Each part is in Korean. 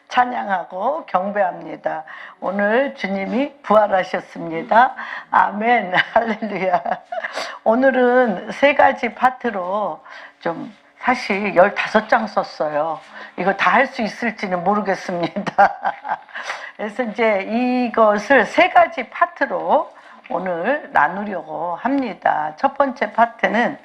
찬양하고 경배합니다. 오늘 주님이 부활하셨습니다. 아멘. 할렐루야. 오늘은 세 가지 파트로 좀 사실 15장 썼어요. 이거 다 할 수 있을지는 모르겠습니다. 그래서 이제 이것을 세 가지 파트로 오늘 나누려고 합니다. 첫 번째 파트는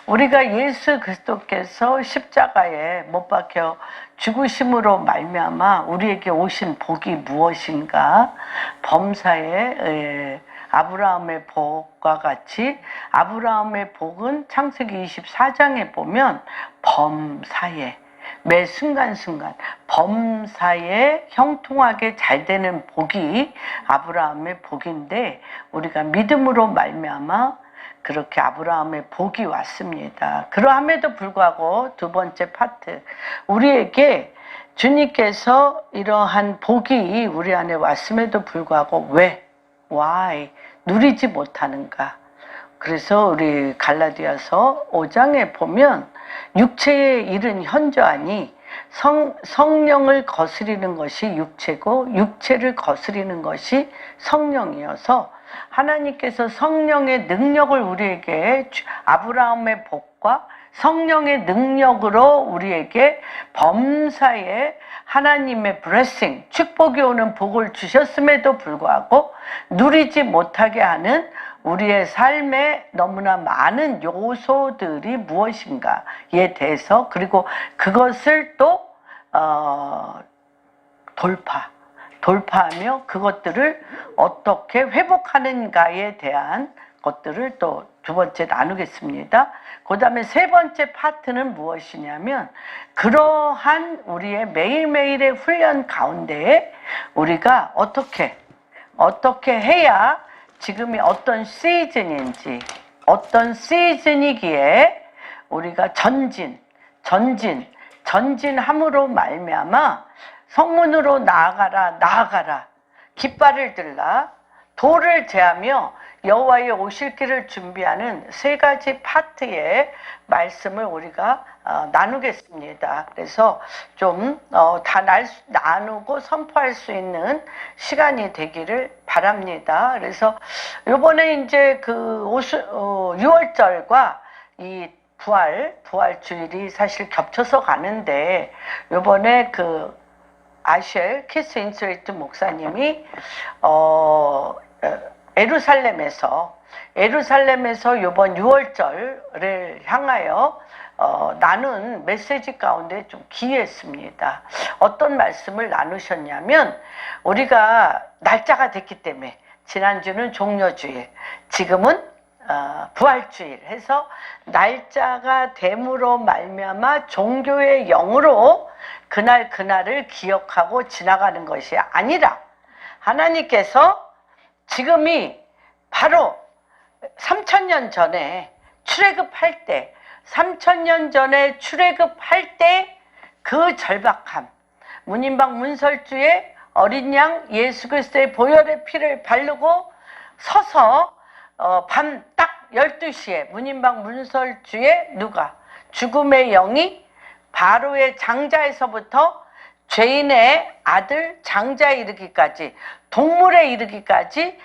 우리가 예수 그리스도께서 십자가에 못 박혀 죽으심으로 말미암아 우리에게 오신 복이 무엇인가? 범사에 아브라함의 복과 같이 아브라함의 복은 창세기 24장에 보면 범사에 매 순간순간 범사에 형통하게 잘 되는 복이 아브라함의 복인데 우리가 믿음으로 말미암아 그렇게 아브라함의 복이 왔습니다. 그러함에도 불구하고 두 번째 파트, 우리에게 주님께서 이러한 복이 우리 안에 왔음에도 불구하고 왜? Why? 누리지 못하는가? 그래서 우리 갈라디아서 5장에 보면 육체의 일은 현저하니 성령을 거스리는 것이 육체고 육체를 거스리는 것이 성령이어서 하나님께서 성령의 능력을 우리에게 아브라함의 복과 성령의 능력으로 우리에게 범사에 하나님의 블레싱, 축복이 오는 복을 주셨음에도 불구하고 누리지 못하게 하는 우리의 삶에 너무나 많은 요소들이 무엇인가에 대해서 그리고 그것을 또 돌파하며 그것들을 어떻게 회복하는가에 대한 것들을 또 두 번째 나누겠습니다. 그 다음에 세 번째 파트는 무엇이냐면 그러한 우리의 매일매일의 훈련 가운데에 우리가 어떻게 해야 지금이 어떤 시즌인지 어떤 시즌이기에 우리가 전진함으로 말미암아 성문으로 나아가라 깃발을 들라 돌을 제하며 여호와의 오실 길을 준비하는 세 가지 파트의 말씀을 우리가 나누겠습니다. 그래서 좀 다 나누고 선포할 수 있는 시간이 되기를 바랍니다. 그래서 이번에 이제 그 6월절과 이 부활주일이 사실 겹쳐서 가는데 이번에 그 아쉘 키스 인스레이트 목사님이 에루살렘에서 이번 6월절을 향하여 나눈 메시지 가운데 좀 기이했습니다. 어떤 말씀을 나누셨냐면 우리가 날짜가 됐기 때문에 지난주는 종려주일, 지금은 부활주일 해서 날짜가 됨으로 말미암아 종교의 영으로 그날을 기억하고 지나가는 것이 아니라 하나님께서 지금이 바로 3000년 전에 출애굽할 때 3000년 전에 출애굽할 때 그 절박함 문인방 문설주에 어린 양 예수 그리스도의 보혈의 피를 바르고 서서 밤 딱 12시에 문인방 문설주에 누가 죽음의 영이 바로의 장자에서부터 죄인의 아들 장자에 이르기까지 동물에 이르기까지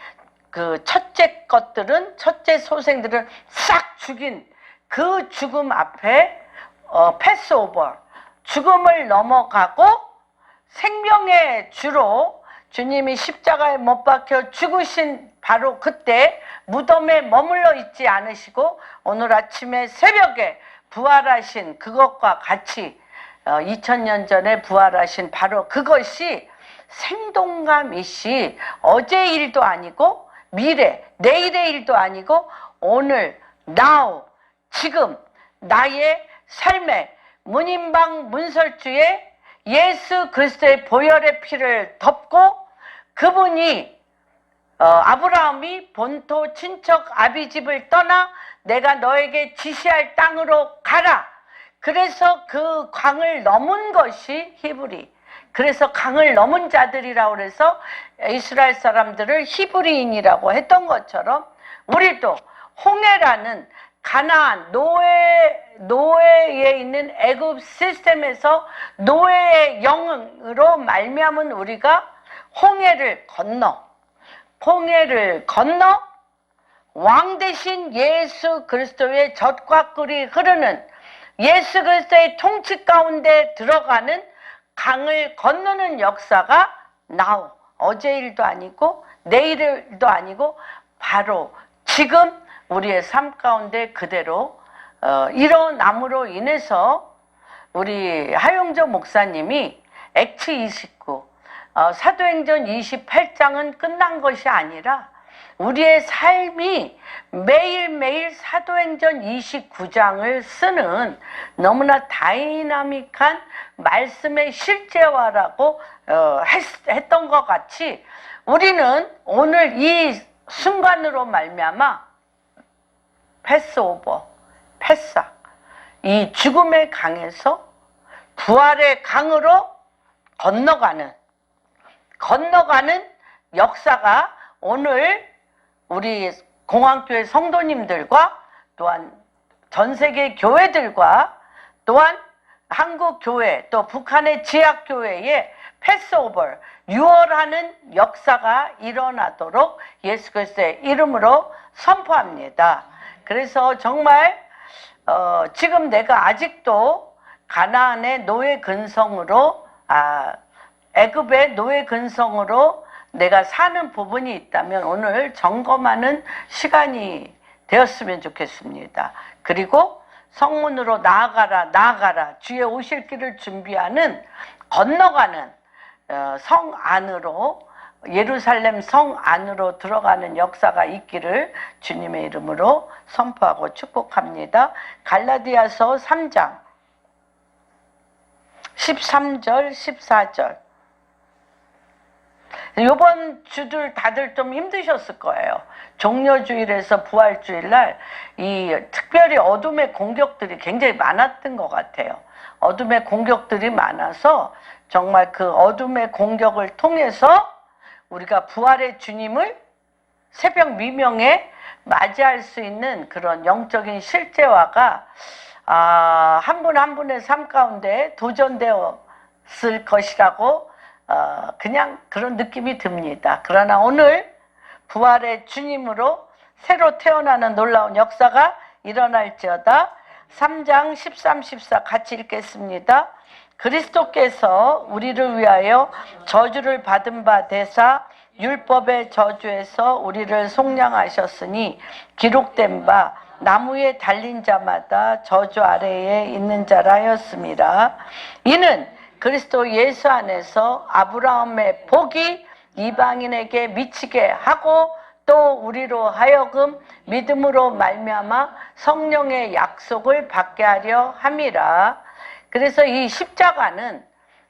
그 첫째 소생들은 싹 죽인 그 죽음 앞에 패스오버 죽음을 넘어가고 생명의 주로 주님이 십자가에 못 박혀 죽으신 바로 그때 무덤에 머물러 있지 않으시고 오늘 아침에 새벽에 부활하신 그것과 같이 2000년 전에 부활하신 바로 그것이 생동감이시 어제의 일도 아니고 미래, 내일의 일도 아니고 오늘, now, 지금 나의 삶에 문인방 문설주에 예수 그리스도의 보혈의 피를 덮고 그분이 아브라함이 본토 친척 아비집을 떠나 내가 너에게 지시할 땅으로 가라. 그래서 그 강을 넘은 것이 히브리. 그래서 강을 넘은 자들이라고 해서 이스라엘 사람들을 히브리인이라고 했던 것처럼 우리도 홍해라는 가나안 노예에 있는 애굽 시스템에서 노예의 영으로 말미암은 우리가 홍해를 건너 왕 대신 예수 그리스도의 젖과 꿀이 흐르는 예수 그리스도의 통치 가운데 들어가는 강을 건너는 역사가 now, 어제 일도 아니고 내일 일도 아니고 바로 지금 우리의 삶 가운데 그대로 일어남으로 인해서 우리 하용조 목사님이 액트 29, 사도행전 28장은 끝난 것이 아니라 우리의 삶이 매일매일 사도행전 29장을 쓰는 너무나 다이나믹한 말씀의 실제화라고 했던 것 같이 우리는 오늘 이 순간으로 말미암아 패스오버, 패싹, 이 죽음의 강에서 부활의 강으로 건너가는 역사가 오늘 우리 공항교회 성도님들과 또한 전세계 교회들과 또한 한국교회 또 북한의 지역교회에 패스오버, 유월하는 역사가 일어나도록 예수 그리스도의 이름으로 선포합니다. 그래서 정말 지금 내가 아직도 가나안의 노예 근성으로 애굽의 노예 근성으로 내가 사는 부분이 있다면 오늘 점검하는 시간이 되었으면 좋겠습니다. 그리고 성문으로 나아가라 주의 오실 길을 준비하는 건너가는 성 안으로 예루살렘 성 안으로 들어가는 역사가 있기를 주님의 이름으로 선포하고 축복합니다. 갈라디아서 3장 13절 14절 이번 주들 다들 좀 힘드셨을 거예요. 종려주일에서 부활주일날 이 특별히 어둠의 공격들이 굉장히 많았던 것 같아요. 어둠의 공격들이 많아서 정말 그 어둠의 공격을 통해서 우리가 부활의 주님을 새벽 미명에 맞이할 수 있는 그런 영적인 실제화가 한 분 한 분의 삶 가운데 도전되었을 것이라고 그냥 그런 느낌이 듭니다. 그러나 오늘 부활의 주님으로 새로 태어나는 놀라운 역사가 일어날지어다. 3장 13, 14 같이 읽겠습니다. 그리스도께서 우리를 위하여 저주를 받은 바 되사 율법의 저주에서 우리를 속량하셨으니 기록된 바 나무에 달린 자마다 저주 아래에 있는 자라 하였습니다. 이는 그리스도 예수 안에서 아브라함의 복이 이방인에게 미치게 하고 또 우리로 하여금 믿음으로 말미암아 성령의 약속을 받게 하려 함이라. 그래서 이 십자가는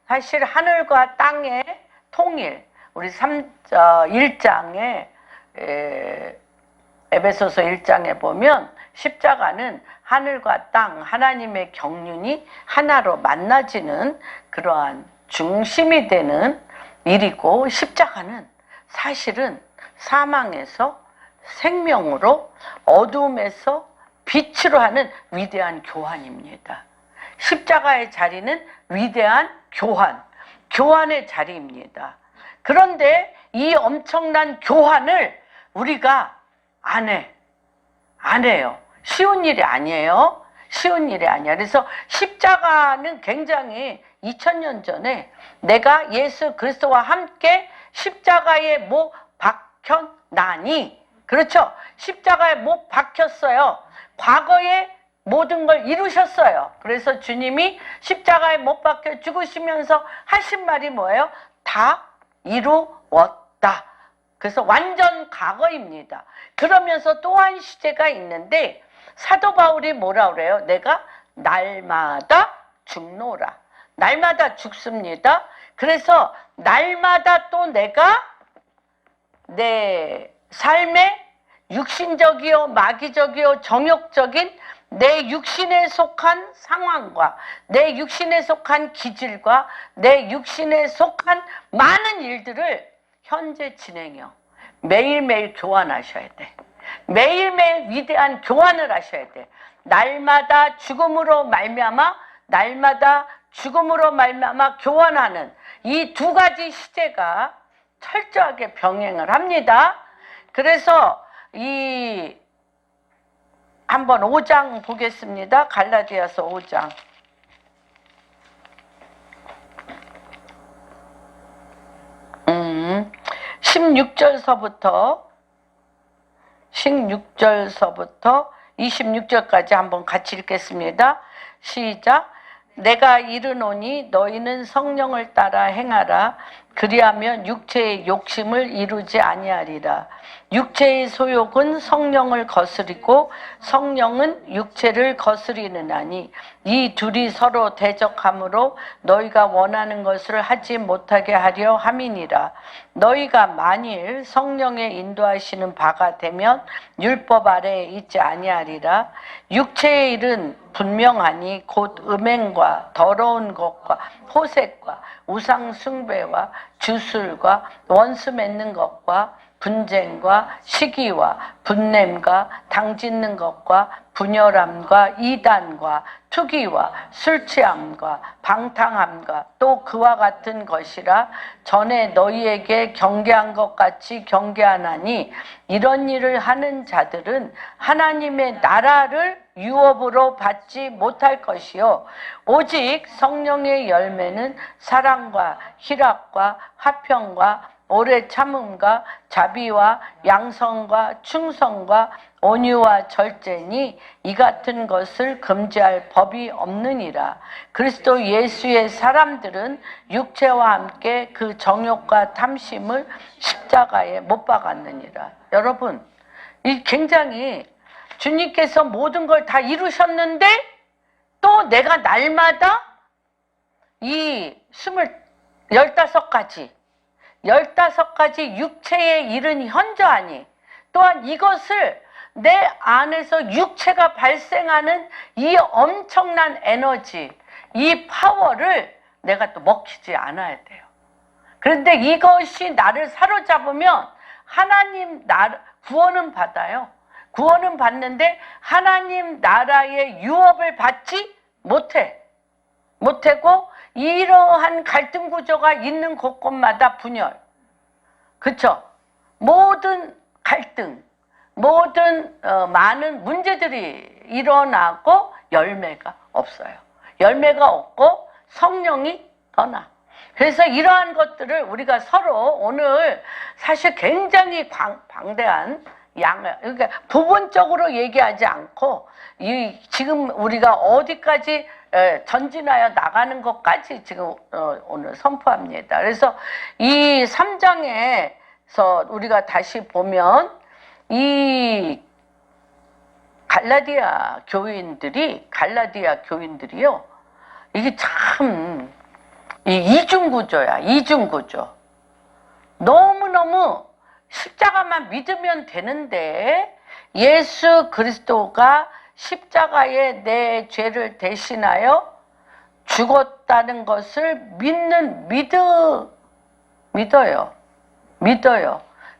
사실 하늘과 땅의 통일, 우리 1장에 에베소서 1장에 보면 십자가는 하늘과 땅, 하나님의 경륜이 하나로 만나지는 그러한 중심이 되는 일이고, 십자가는 사실은 사망에서 생명으로, 어둠에서 빛으로 하는 위대한 교환입니다. 십자가의 자리는 위대한 교환의 자리입니다. 그런데 이 엄청난 교환을 우리가 안 해요. 쉬운 일이 아니에요. 그래서 십자가는 굉장히 2000년 전에 내가 예수 그리스도와 함께 십자가에 못 박혔나니, 그렇죠? 십자가에 못 박혔어요. 과거에 모든 걸 이루셨어요. 그래서 주님이 십자가에 못 박혀 죽으시면서 하신 말이 뭐예요? 다 이루었다. 그래서 완전 과거입니다. 그러면서 또 한 시제가 있는데 사도 바울이 뭐라 그래요? 내가 날마다 죽노라. 날마다 죽습니다. 그래서 날마다 또 내가 내 삶의 육신적이요 마귀적이요 정욕적인 내 육신에 속한 상황과 내 육신에 속한 기질과 내 육신에 속한 많은 일들을 현재 진행해요. 매일매일 교환하셔야 돼. 매일매일 위대한 교환을 하셔야 돼. 날마다 죽음으로 말미암아 교환하는 이 두 가지 시제가 철저하게 병행을 합니다. 그래서 한번 5장 보겠습니다. 갈라디아서 5장. 16절서부터 26절까지 한번 같이 읽겠습니다. 시작. 내가 이르노니 너희는 성령을 따라 행하라. 그리하면 육체의 욕심을 이루지 아니하리라. 육체의 소욕은 성령을 거스리고 성령은 육체를 거스리느나니 이 둘이 서로 대적하므로 너희가 원하는 것을 하지 못하게 하려 함이니라. 너희가 만일 성령의 인도하시는 바가 되면 율법 아래에 있지 아니하리라. 육체의 일은 분명하니 곧 음행과 더러운 것과 호색과 우상 숭배와 주술과 원수 맺는 것과 분쟁과 시기와 분냄과 당짓는 것과 분열함과 이단과 투기와 술취함과 방탕함과 또 그와 같은 것이라. 전에 너희에게 경계한 것 같이 경계하나니 이런 일을 하는 자들은 하나님의 나라를 유업으로 받지 못할 것이요 오직 성령의 열매는 사랑과 희락과 화평과 오래 참음과 자비와 양성과 충성과 온유와 절제니 이 같은 것을 금지할 법이 없느니라. 그리스도 예수의 사람들은 육체와 함께 그 정욕과 탐심을 십자가에 못 박았느니라. 여러분, 이 굉장히 주님께서 모든 걸 다 이루셨는데 또 내가 날마다 이 15가지 육체의 일은 현저하니 또한 이것을 내 안에서 육체가 발생하는 이 엄청난 에너지, 이 파워를 내가 또 먹히지 않아야 돼요. 그런데 이것이 나를 사로잡으면 하나님 나라 구원은 받아요. 구원은 받는데 하나님 나라의 유업을 받지 못하고 이러한 갈등 구조가 있는 곳곳마다 분열, 그쵸? 모든 갈등, 모든 많은 문제들이 일어나고 열매가 없어요. 열매가 없고 성령이 떠나. 그래서 이러한 것들을 우리가 서로 오늘 사실 굉장히 방대한 그러니까 부분적으로 얘기하지 않고 지금 우리가 어디까지 전진하여 나가는 것까지 지금 오늘 선포합니다. 그래서 이 3장에서 우리가 다시 보면 이 갈라디아 교인들이요, 이게 참 이중구조야. 이중구조. 너무너무 십자가만 믿으면 되는데 예수 그리스도가 십자가에 내 죄를 대신하여 죽었다는 것을 믿어요.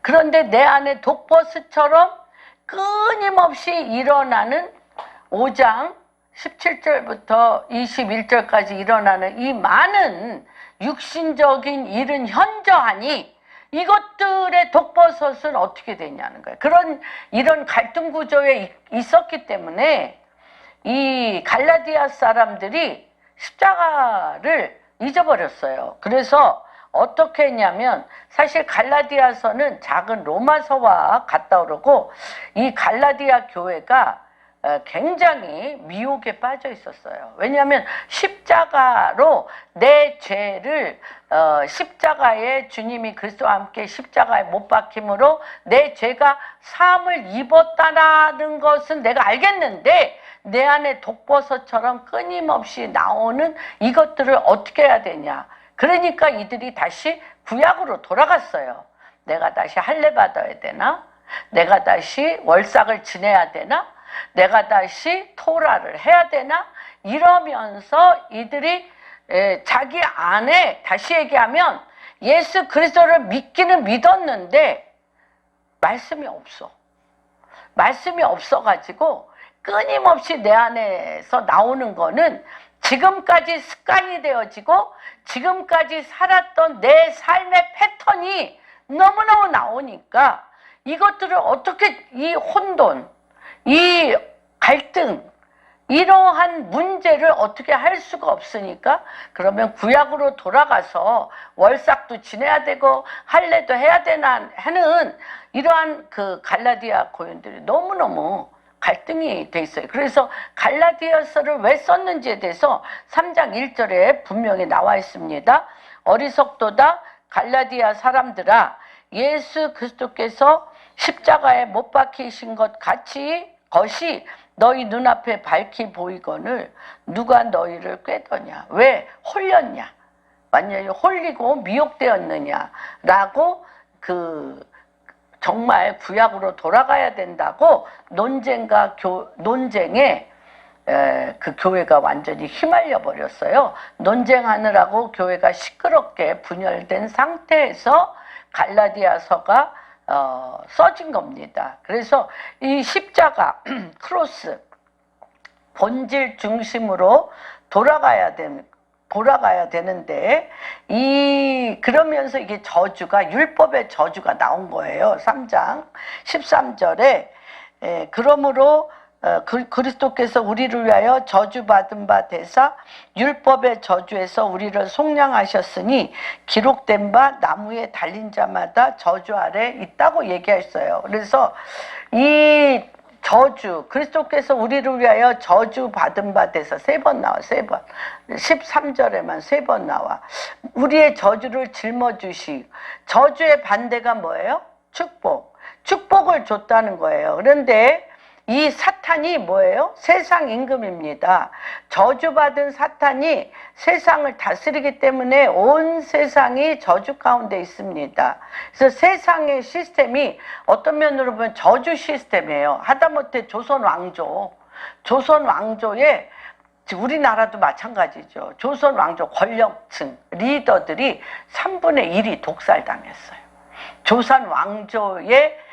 그런데 내 안에 독버스처럼 끊임없이 일어나는 5장 17절부터 21절까지 일어나는 이 많은 육신적인 일은 현저하니 이것들의 독버섯은 어떻게 되냐는 거예요. 이런 갈등 구조에 있었기 때문에 이 갈라디아 사람들이 십자가를 잊어버렸어요. 그래서 어떻게 했냐면 사실 갈라디아서는 작은 로마서와 같다 그러고 이 갈라디아 교회가 굉장히 미혹에 빠져 있었어요. 왜냐하면 십자가로 내 죄를 십자가에 주님이 그리스도와 함께 십자가에 못 박힘으로 내 죄가 사함을 입었다는 것은 내가 알겠는데 내 안에 독버섯처럼 끊임없이 나오는 이것들을 어떻게 해야 되냐. 그러니까 이들이 다시 구약으로 돌아갔어요. 내가 다시 할례 받아야 되나? 내가 다시 월삭을 지내야 되나? 내가 다시 토라를 해야 되나? 이러면서 이들이 자기 안에 다시 얘기하면 예수 그리스도를 믿기는 믿었는데 말씀이 없어가지고 끊임없이 내 안에서 나오는 거는 지금까지 습관이 되어지고 지금까지 살았던 내 삶의 패턴이 너무너무 나오니까 이것들을 어떻게, 이 혼돈, 이 갈등, 이러한 문제를 어떻게 할 수가 없으니까 그러면 구약으로 돌아가서 월삭도 지내야 되고 할례도 해야 되나 하는 이러한 그 갈라디아 고인들이 너무너무 갈등이 돼 있어요. 그래서 갈라디아서를 왜 썼는지에 대해서 3장 1절에 분명히 나와 있습니다. 어리석도다 갈라디아 사람들아, 예수 그리스도께서 십자가에 못 박히신 것 같이 것이 너희 눈앞에 밝히 보이거늘 누가 너희를 꾀더냐? 왜 홀렸냐? 완전히 홀리고 미혹되었느냐라고 정말 구약으로 돌아가야 된다고 논쟁에 그 교회가 완전히 휘말려 버렸어요. 논쟁하느라고 교회가 시끄럽게 분열된 상태에서 갈라디아서가 써진 겁니다. 그래서 이 십자가 크로스 본질 중심으로 돌아가야 되는데 그러면서 이게 저주가, 율법의 저주가 나온 거예요. 3장 13절에 그러므로 그리스도께서 우리를 위하여 저주받은 바 되사 율법의 저주에서 우리를 속량하셨으니 기록된 바 나무에 달린 자마다 저주 아래 있다고 얘기했어요. 그래서 이 저주, 그리스도께서 우리를 위하여 저주받은 바 돼서 3번 나와, 3번. 13절에만 3번 나와. 우리의 저주를 짊어주시. 저주의 반대가 뭐예요? 축복. 축복을 줬다는 거예요. 그런데 이 사탄이 뭐예요? 세상 임금입니다. 저주받은 사탄이 세상을 다스리기 때문에 온 세상이 저주 가운데 있습니다. 그래서 세상의 시스템이 어떤 면으로 보면 저주 시스템이에요. 하다못해 조선 왕조에 우리나라도 마찬가지죠. 조선 왕조 권력층 리더들이 3분의 1이 독살당했어요. 조선 왕조의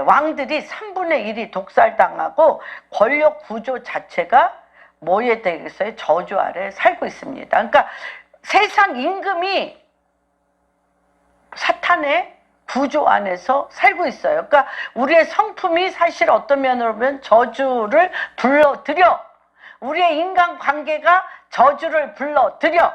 왕들이 3분의 1이 독살당하고 권력 구조 자체가 뭐에 되겠어요? 저주 아래 살고 있습니다. 그러니까 세상 임금이 사탄의 구조 안에서 살고 있어요. 그러니까 우리의 성품이 사실 어떤 면으로 보면 저주를 불러들여, 우리의 인간관계가 저주를 불러들여,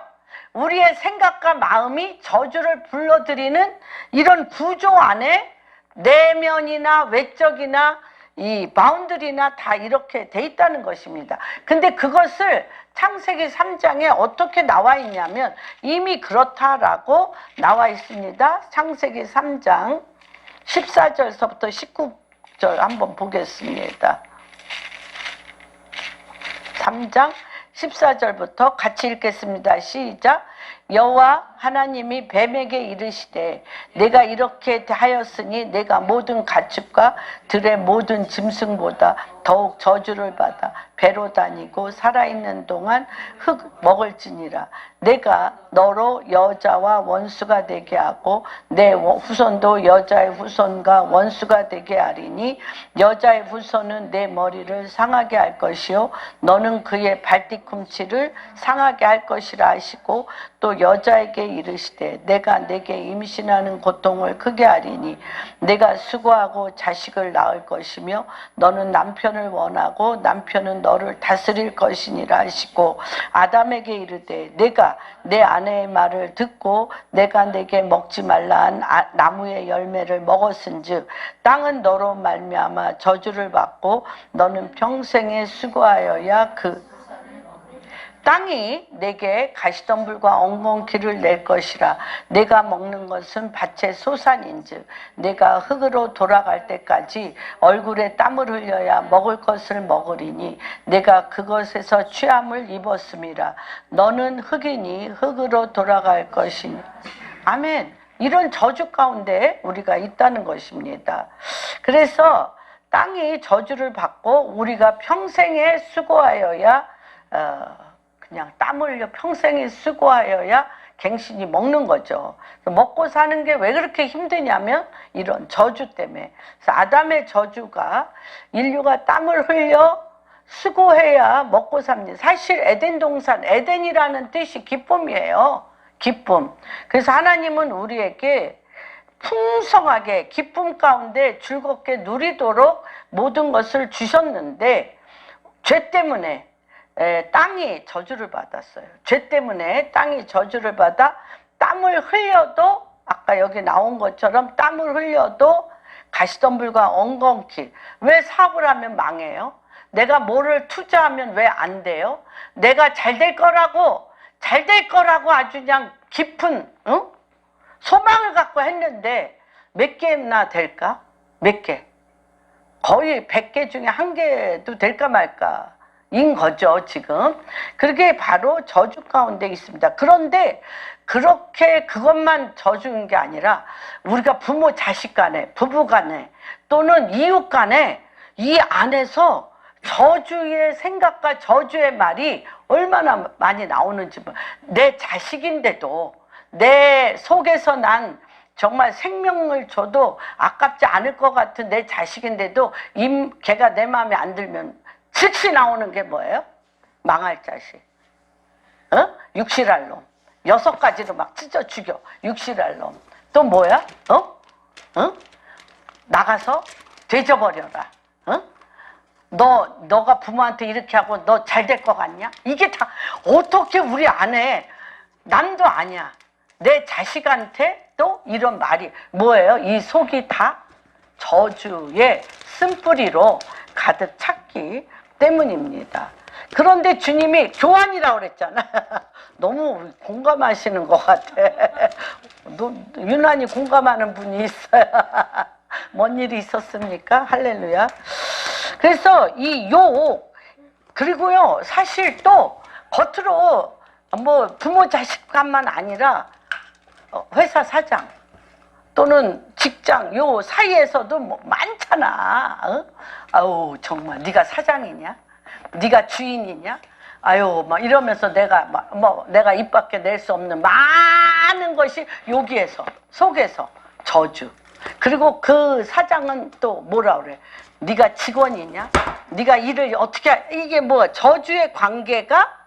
우리의 생각과 마음이 저주를 불러들이는 이런 구조 안에 내면이나 외적이나 이 바운드리나 다 이렇게 돼 있다는 것입니다. 근데 그것을 창세기 3장에 어떻게 나와 있냐면 이미 그렇다라고 나와 있습니다. 창세기 3장 14절서부터 19절 한번 보겠습니다. 3장 14절부터 같이 읽겠습니다. 시작. 여호와 하나님이 뱀에게 이르시되 내가 이렇게 하였으니 내가 모든 가축과 들의 모든 짐승보다 더욱 저주를 받아 배로 다니고 살아있는 동안 흙 먹을지니라. 내가 너로 여자와 원수가 되게 하고 내 후손도 여자의 후손과 원수가 되게 하리니 여자의 후손은 내 머리를 상하게 할 것이요 너는 그의 발뒤꿈치를 상하게 할 것이라 하시고 또 여자에게 이르시되 내가 내게 임신하는 고통을 크게 하리니 내가 수고하고 자식을 낳을 것이며 너는 남편을 원하고 남편은 너를 다스릴 것이니라 하시고 아담에게 이르되 내가 내 아내의 말을 듣고 내가 내게 먹지 말라 한 나무의 열매를 먹었은즉 땅은 너로 말미암아 저주를 받고 너는 평생에 수고하여야 땅이 내게 가시덤불과 엉겅퀴를 낼 것이라. 내가 먹는 것은 밭의 소산인즉 내가 흙으로 돌아갈 때까지 얼굴에 땀을 흘려야 먹을 것을 먹으리니 내가 그것에서 취함을 입었음이라. 너는 흙이니 흙으로 돌아갈 것이니. 아멘. 이런 저주 가운데 우리가 있다는 것입니다. 그래서 땅이 저주를 받고 우리가 평생에 수고하여야 그냥 땀 흘려 평생에 수고하여야 갱신이 먹는 거죠. 먹고 사는 게 왜 그렇게 힘드냐면 이런 저주 때문에. 그래서 아담의 저주가 인류가 땀을 흘려 수고해야 먹고 삽니다. 사실 에덴 동산, 에덴이라는 뜻이 기쁨이에요. 기쁨. 그래서 하나님은 우리에게 풍성하게 기쁨 가운데 즐겁게 누리도록 모든 것을 주셨는데, 죄 때문에 땅이 저주를 받았어요. 죄 때문에 땅이 저주를 받아 땀을 흘려도, 아까 여기 나온 것처럼 땀을 흘려도 가시덤불과 엉겅퀴. 왜 사업을 하면 망해요? 내가 뭐를 투자하면 왜 안 돼요? 내가 잘 될 거라고 아주 그냥 깊은 소망을 갖고 했는데 몇 개나 될까? 몇 개? 거의 100개 중에 1개도 될까 말까 인 거죠, 지금. 그게 바로 저주 가운데 있습니다. 그런데 그렇게 그것만 저주인 게 아니라 우리가 부모 자식 간에, 부부 간에, 또는 이웃 간에 이 안에서 저주의 생각과 저주의 말이 얼마나 많이 나오는지, 내 자식인데도, 내 속에서 난 정말 생명을 줘도 아깝지 않을 것 같은 내 자식인데도 걔가 내 마음에 안 들면 즉시 나오는 게 뭐예요? 망할 자식, 육실할 놈. 6가지로 막 찢어 죽여. 육실할 놈. 또 뭐야? 나가서 되져버려라. 너가 부모한테 이렇게 하고 너 잘 될 것 같냐? 이게 다 어떻게 우리 안에, 남도 아니야, 내 자식한테 또 이런 말이 뭐예요? 이 속이 다 저주의 쓴뿌리로 가득 찼기 때문입니다. 그런데 주님이 교환이라고 그랬잖아. 너무 공감하시는 것 같아. 유난히 공감하는 분이 있어요. 뭔 일이 있었습니까? 할렐루야. 그래서 이 욕, 그리고요, 사실 또 겉으로 뭐 부모 자식 간만 아니라 회사 사장 또는 직장 요 사이에서도 뭐 많잖아. 아우 정말 네가 사장이냐? 네가 주인이냐? 아유 막 이러면서 내가 내가 입 밖에 낼 수 없는 많은 것이 여기에서 속에서 저주. 그리고 그 사장은 또 뭐라 그래? 네가 직원이냐? 네가 일을 어떻게 이게 뭐 저주의 관계가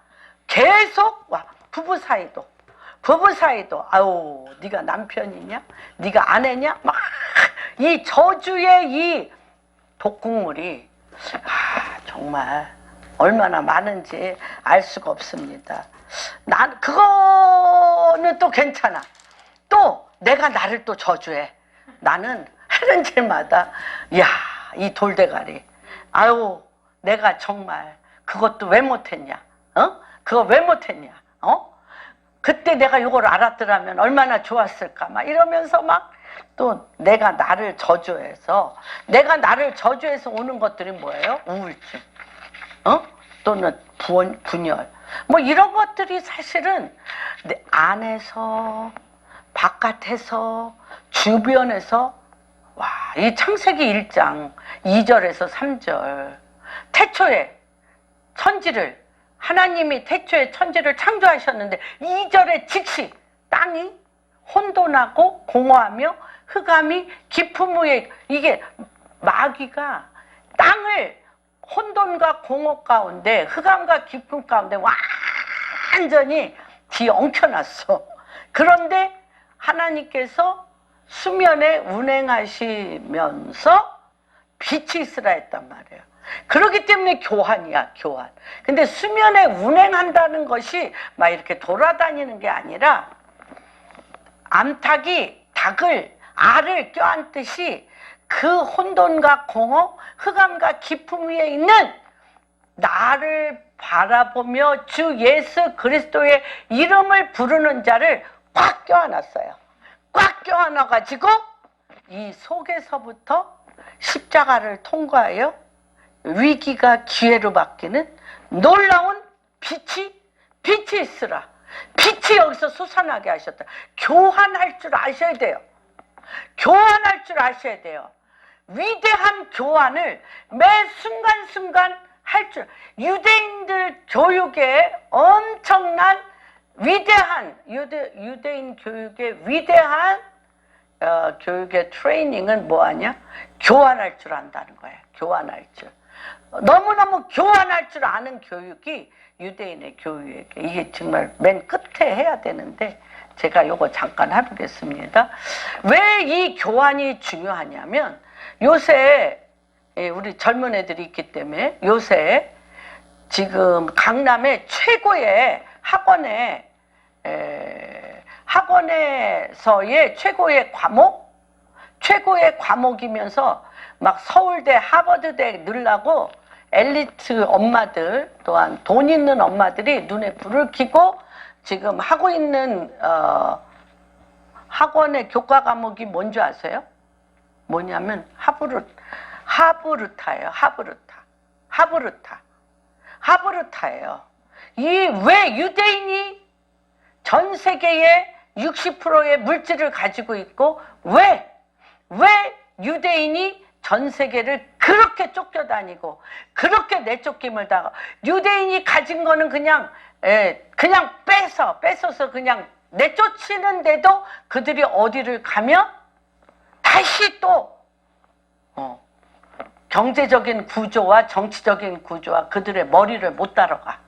계속 와. 부부 사이도 아유 네가 남편이냐? 네가 아내냐? 막 이 저주의 이 독극물이 정말 얼마나 많은지 알 수가 없습니다. 난 그거는 또 괜찮아. 또 내가 나를 또 저주해. 나는 하는 일마다 이 돌대가리, 아유 내가 정말 그것도 왜 못했냐? 그거 왜 못했냐? 그때 내가 이걸 알았더라면 얼마나 좋았을까? 막 이러면서 막 또 내가 나를 저주해서 오는 것들이 뭐예요? 우울증, 또는 분열, 뭐 이런 것들이 사실은 내 안에서 바깥에서 주변에서 이 창세기 1장 2절에서 3절 태초에 천지를 하나님이 태초에 천지를 창조하셨는데 2절에 즉시 땅이 혼돈하고 공허하며 흑암이 깊은 무에, 이게 마귀가 땅을 혼돈과 공허 가운데 흑암과 깊은 가운데 완전히 뒤엉켜놨어. 그런데 하나님께서 수면에 운행하시면서 빛이 있으라 했단 말이에요. 그렇기 때문에 교환이야, 교환. 근데 수면에 운행한다는 것이 막 이렇게 돌아다니는 게 아니라 암탉이 알을 껴안듯이 그 혼돈과 공허, 흑암과 깊음 위에 있는 나를 바라보며 주 예수 그리스도의 이름을 부르는 자를 꽉 껴안았어요. 꽉 껴안아가지고 이 속에서부터 십자가를 통과하여 위기가 기회로 바뀌는 놀라운 빛이 있으라. 빛이 여기서 솟아나게 하셨다. 교환할 줄 아셔야 돼요. 교환할 줄 아셔야 돼요. 위대한 교환을 매 순간순간 할 줄. 유대인들 교육에 엄청난 위대한 유대인 교육의 위대한 교육의 트레이닝은 뭐하냐? 교환할 줄 안다는 거예요. 교환할 줄. 너무너무 교환할 줄 아는 교육이 유대인의 교육이에요. 이게 정말 맨 끝에 해야 되는데 제가 요거 잠깐 해보겠습니다. 왜 이 교환이 중요하냐면 요새 우리 젊은 애들이 있기 때문에 요새 지금 강남의 최고의 학원에서의 최고의 과목이면서 막 서울대, 하버드대 넣으려고 엘리트 엄마들 또한 돈 있는 엄마들이 눈에 불을 켜고 지금 하고 있는 학원의 교과 과목이 뭔지 아세요? 뭐냐면 하브르타예요. 하브르타예요. 이 왜 유대인이 전 세계의 60%의 물질을 가지고 있고 왜 유대인이 전 세계를 그렇게 쫓겨다니고 그렇게 내쫓김을 당하고 유대인이 가진 거는 그냥 뺏어서 그냥 내쫓이는데도 그들이 어디를 가면 다시 또 경제적인 구조와 정치적인 구조와 그들의 머리를 못 따라가.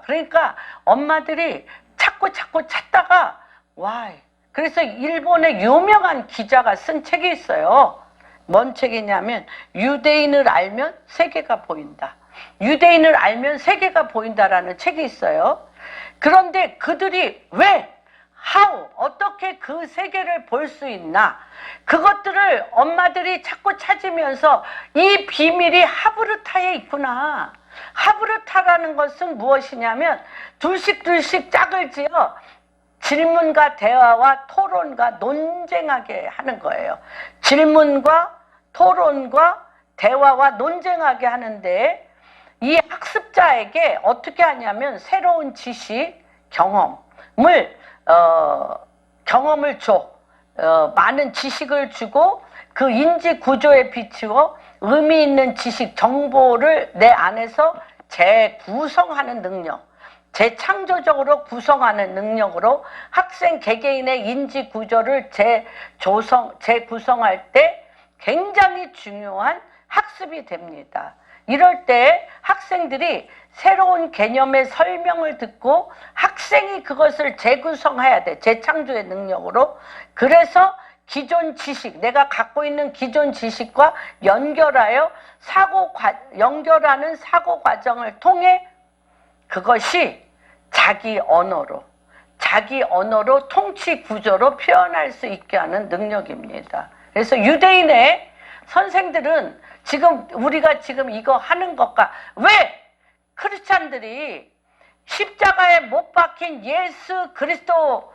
그러니까 엄마들이 자꾸 찾다가 와. 그래서 일본의 유명한 기자가 쓴 책이 있어요. 뭔 책이냐면 유대인을 알면 세계가 보인다. 유대인을 알면 세계가 보인다라는 책이 있어요. 그런데 그들이 어떻게 그 세계를 볼 수 있나? 그것들을 엄마들이 자꾸 찾으면서 이 비밀이 하브르타에 있구나. 하브르타라는 것은 무엇이냐면 둘씩 짝을 지어 질문과 대화와 토론과 논쟁하게 하는 거예요. 질문과 토론과 대화와 논쟁하게 하는데 이 학습자에게 어떻게 하냐면 새로운 지식, 경험을 줘. 많은 지식을 주고 그 인지 구조에 비추어 의미 있는 지식, 정보를 내 안에서 재구성하는 능력, 재창조적으로 구성하는 능력으로 학생 개개인의 인지 구조를 재구성할 때 굉장히 중요한 학습이 됩니다. 이럴 때 학생들이 새로운 개념의 설명을 듣고 학생이 그것을 재구성해야 돼. 재창조의 능력으로. 그래서 기존 지식, 내가 갖고 있는 기존 지식과 연결하는 사고 과정을 통해 그것이 자기 언어로 통치 구조로 표현할 수 있게 하는 능력입니다. 그래서 유대인의 선생들은 우리가 지금 이거 하는 것과 왜 크리스찬들이 십자가에 못 박힌 예수 그리스도와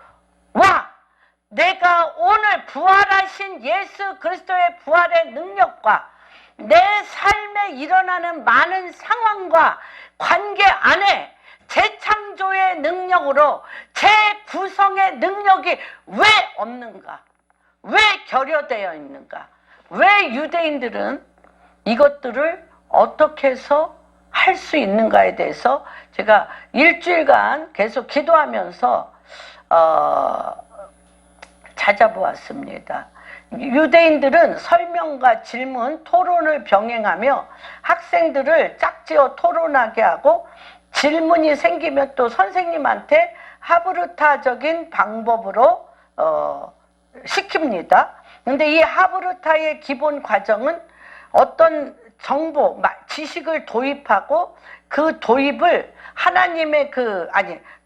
내가 오늘 부활하신 예수 그리스도의 부활의 능력과 내 삶에 일어나는 많은 상황과 관계 안에 재창조의 능력으로 재구성의 능력이 왜 없는가? 왜 결여되어 있는가? 왜 유대인들은 이것들을 어떻게 해서 할 수 있는가에 대해서 제가 일주일간 계속 기도하면서 찾아보았습니다. 유대인들은 설명과 질문, 토론을 병행하며 학생들을 짝지어 토론하게 하고 질문이 생기면 또 선생님한테 하브르타적인 방법으로 시킵니다. 근데 이 하브르타의 기본 과정은 어떤 정보, 지식을 도입하고 그 도입을 하나님의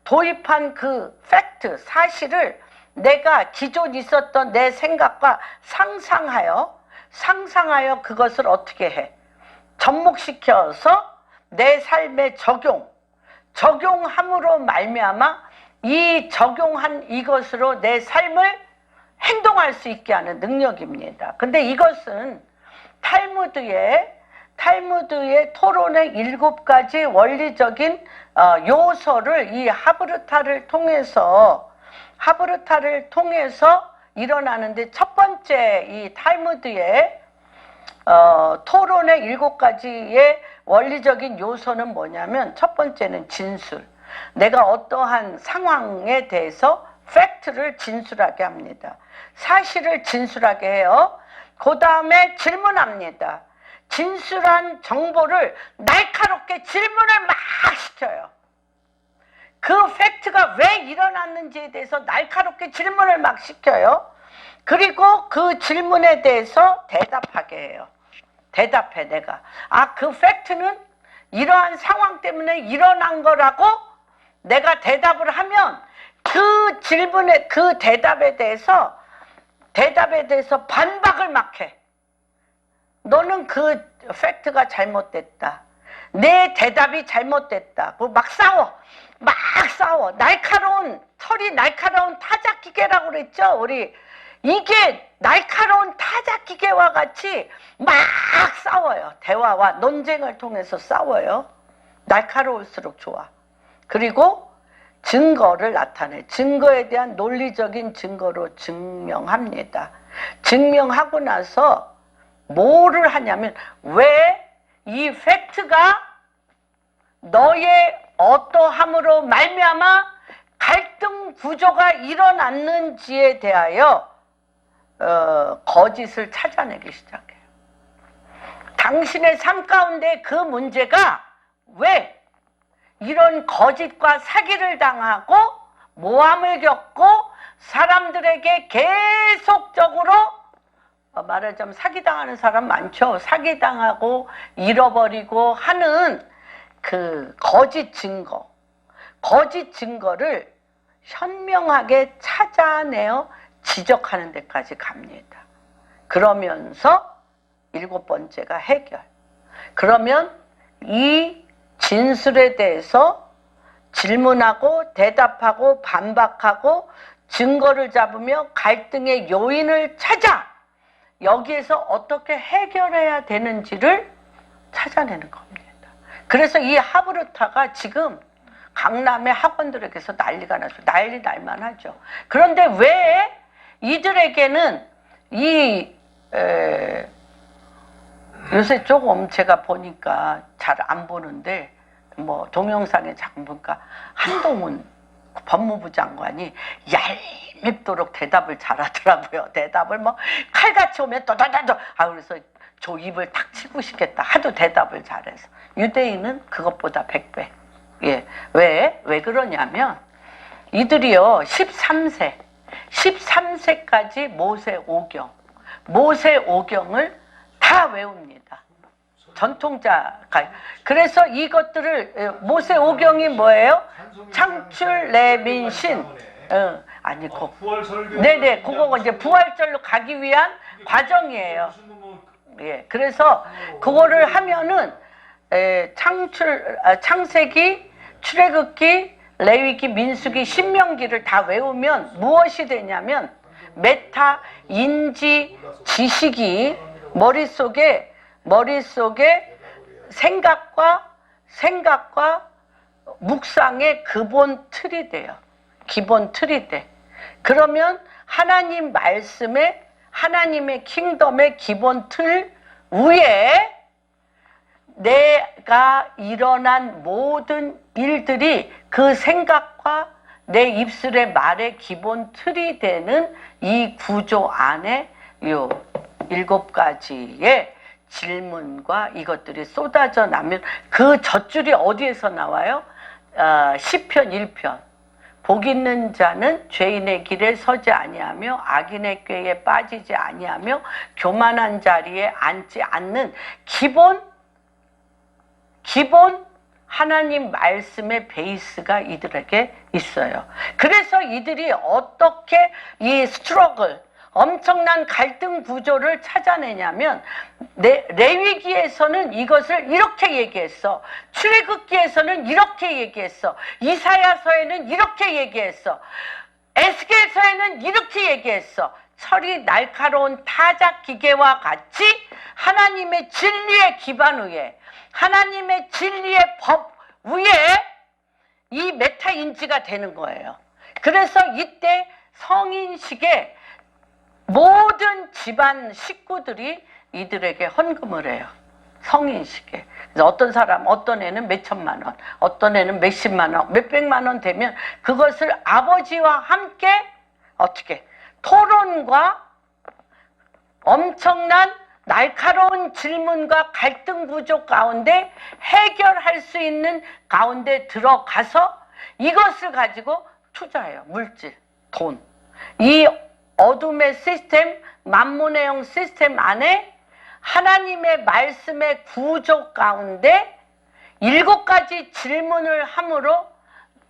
도입한 그 팩트, 사실을 내가 기존 있었던 내 생각과 상상하여 그것을 어떻게 해? 접목시켜서 내 삶에 적용함으로 말미암아 이 적용한 이것으로 내 삶을 행동할 수 있게 하는 능력입니다. 근데 이것은 탈무드의 토론의 7가지 원리적인 요소를 이 하브르타를 통해서 일어나는데 첫 번째 이 탈무드의 토론의 7가지의 원리적인 요소는 뭐냐면 첫 번째는 진술. 내가 어떠한 상황에 대해서 팩트를 진술하게 합니다. 사실을 진술하게 해요. 그 다음에 질문합니다. 진술한 정보를 날카롭게 질문을 막 시켜요. 그 팩트가 왜 일어났는지에 대해서 날카롭게 질문을 막 시켜요. 그리고 그 질문에 대해서 대답하게 해요. 대답해, 내가. 아, 그 팩트는 이러한 상황 때문에 일어난 거라고 내가 대답을 하면 그 질문에, 그 대답에 대해서 반박을 막 해. 너는 그 팩트가 잘못됐다. 내 대답이 잘못됐다. 막 싸워. 막 싸워. 털이 날카로운 타작기계라고 그랬죠? 우리. 이게 날카로운 타작기계와 같이 막 싸워요. 대화와 논쟁을 통해서 싸워요. 날카로울수록 좋아. 그리고 증거를 나타내. 증거에 대한 논리적인 증거로 증명합니다. 증명하고 나서 뭐를 하냐면, 왜 이 팩트가 너의 어떠함으로 말미암아 갈등 구조가 일어났는지에 대하여 거짓을 찾아내기 시작해요. 당신의 삶 가운데 그 문제가 왜 이런 거짓과 사기를 당하고 모함을 겪고 사람들에게 계속적으로 말하자면 사기당하는 사람 많죠. 사기당하고 잃어버리고 하는 그 거짓 증거를 현명하게 찾아내어 지적하는 데까지 갑니다. 그러면서 7번째가 해결. 그러면 이 진술에 대해서 질문하고 대답하고 반박하고 증거를 잡으며 갈등의 요인을 찾아 여기에서 어떻게 해결해야 되는지를 찾아내는 겁니다. 그래서 이 하브르타가 지금 강남의 학원들에게서 난리가 나죠. 난리 날만하죠. 그런데 왜 이들에게는 요새 조금 제가 보니까 잘 안 보는데 뭐 동영상에 자꾸 보니까 한동훈 법무부 장관이 얄밉도록 대답을 잘하더라고요. 대답을 뭐 칼같이 오면 또다다도 그래서 저 입을 탁 치고 싶겠다. 하도 대답을 잘해서. 유대인은 그것보다 100배. 예. 왜 그러냐면 이들이요 13세까지 모세 오경을 다 외웁니다. 전통자가. 그래서 이것들을 모세 오경이 뭐예요? 창출 레민신. 아니 네네, 그거 이제 부활절로 가기 위한 과정이에요. 예, 그래서 그거를 하면은 창세기, 출애굽기, 레위기, 민수기, 신명기를 다 외우면 무엇이 되냐면 메타, 인지, 지식이 머릿속에 생각과 묵상의 기본 틀이 돼요. 기본 틀이 돼. 그러면 하나님 말씀에 하나님의 킹덤의 기본 틀 위에 내가 일어난 모든 일들이 그 생각과 내 입술의 말의 기본 틀이 되는 이 구조 안에 요 7가지의 질문과 이것들이 쏟아져 나면 그 젖줄이 어디에서 나와요? 시편 1편. 복 있는 자는 죄인의 길에 서지 아니하며 악인의 꾀에 빠지지 아니하며 교만한 자리에 앉지 않는 기본 하나님 말씀의 베이스가 이들에게 있어요. 그래서 이들이 어떻게 이 스트러글, 엄청난 갈등 구조를 찾아내냐면 레위기에서는 이것을 이렇게 얘기했어. 출애굽기에서는 이렇게 얘기했어. 이사야서에는 이렇게 얘기했어. 에스겔서에는 이렇게 얘기했어. 철이 날카로운 타작 기계와 같이 하나님의 진리의 기반 위에, 하나님의 진리의 법 위에 이 메타인지가 되는 거예요. 그래서 이때 성인식에 모든 집안 식구들이 이들에게 헌금을 해요. 성인식에. 그래서 어떤 애는 몇 천만 원, 어떤 애는 몇십만 원, 몇백만 원 되면 그것을 아버지와 함께 어떻게 토론과 엄청난 날카로운 질문과 갈등 구조 가운데 해결할 수 있는 가운데 들어가서 이것을 가지고 투자해요. 물질, 돈. 이 어둠의 시스템, 만문의 시스템 안에 하나님의 말씀의 구조 가운데 7가지 질문을 함으로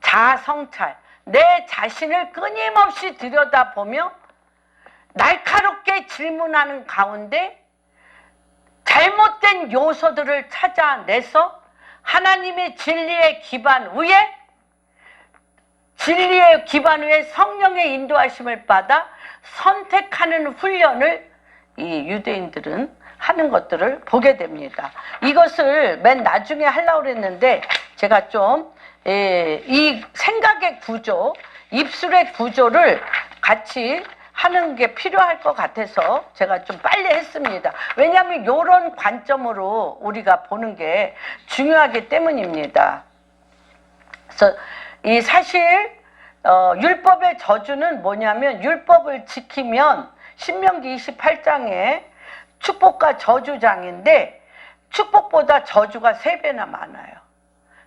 자아성찰, 내 자신을 끊임없이 들여다보며 날카롭게 질문하는 가운데 잘못된 요소들을 찾아내서 하나님의 진리의 기반 위에 성령의 인도하심을 받아 선택하는 훈련을 이 유대인들은 하는 것들을 보게 됩니다. 이것을 맨 나중에 하려고 그랬는데 제가 좀 이 생각의 구조, 입술의 구조를 같이 하는 게 필요할 것 같아서 제가 좀 빨리 했습니다. 왜냐하면 이런 관점으로 우리가 보는 게 중요하기 때문입니다. 그래서 이 사실 율법의 저주는 뭐냐면 율법을 지키면 신명기 28장에 축복과 저주장인데 축복보다 저주가 3배나 많아요.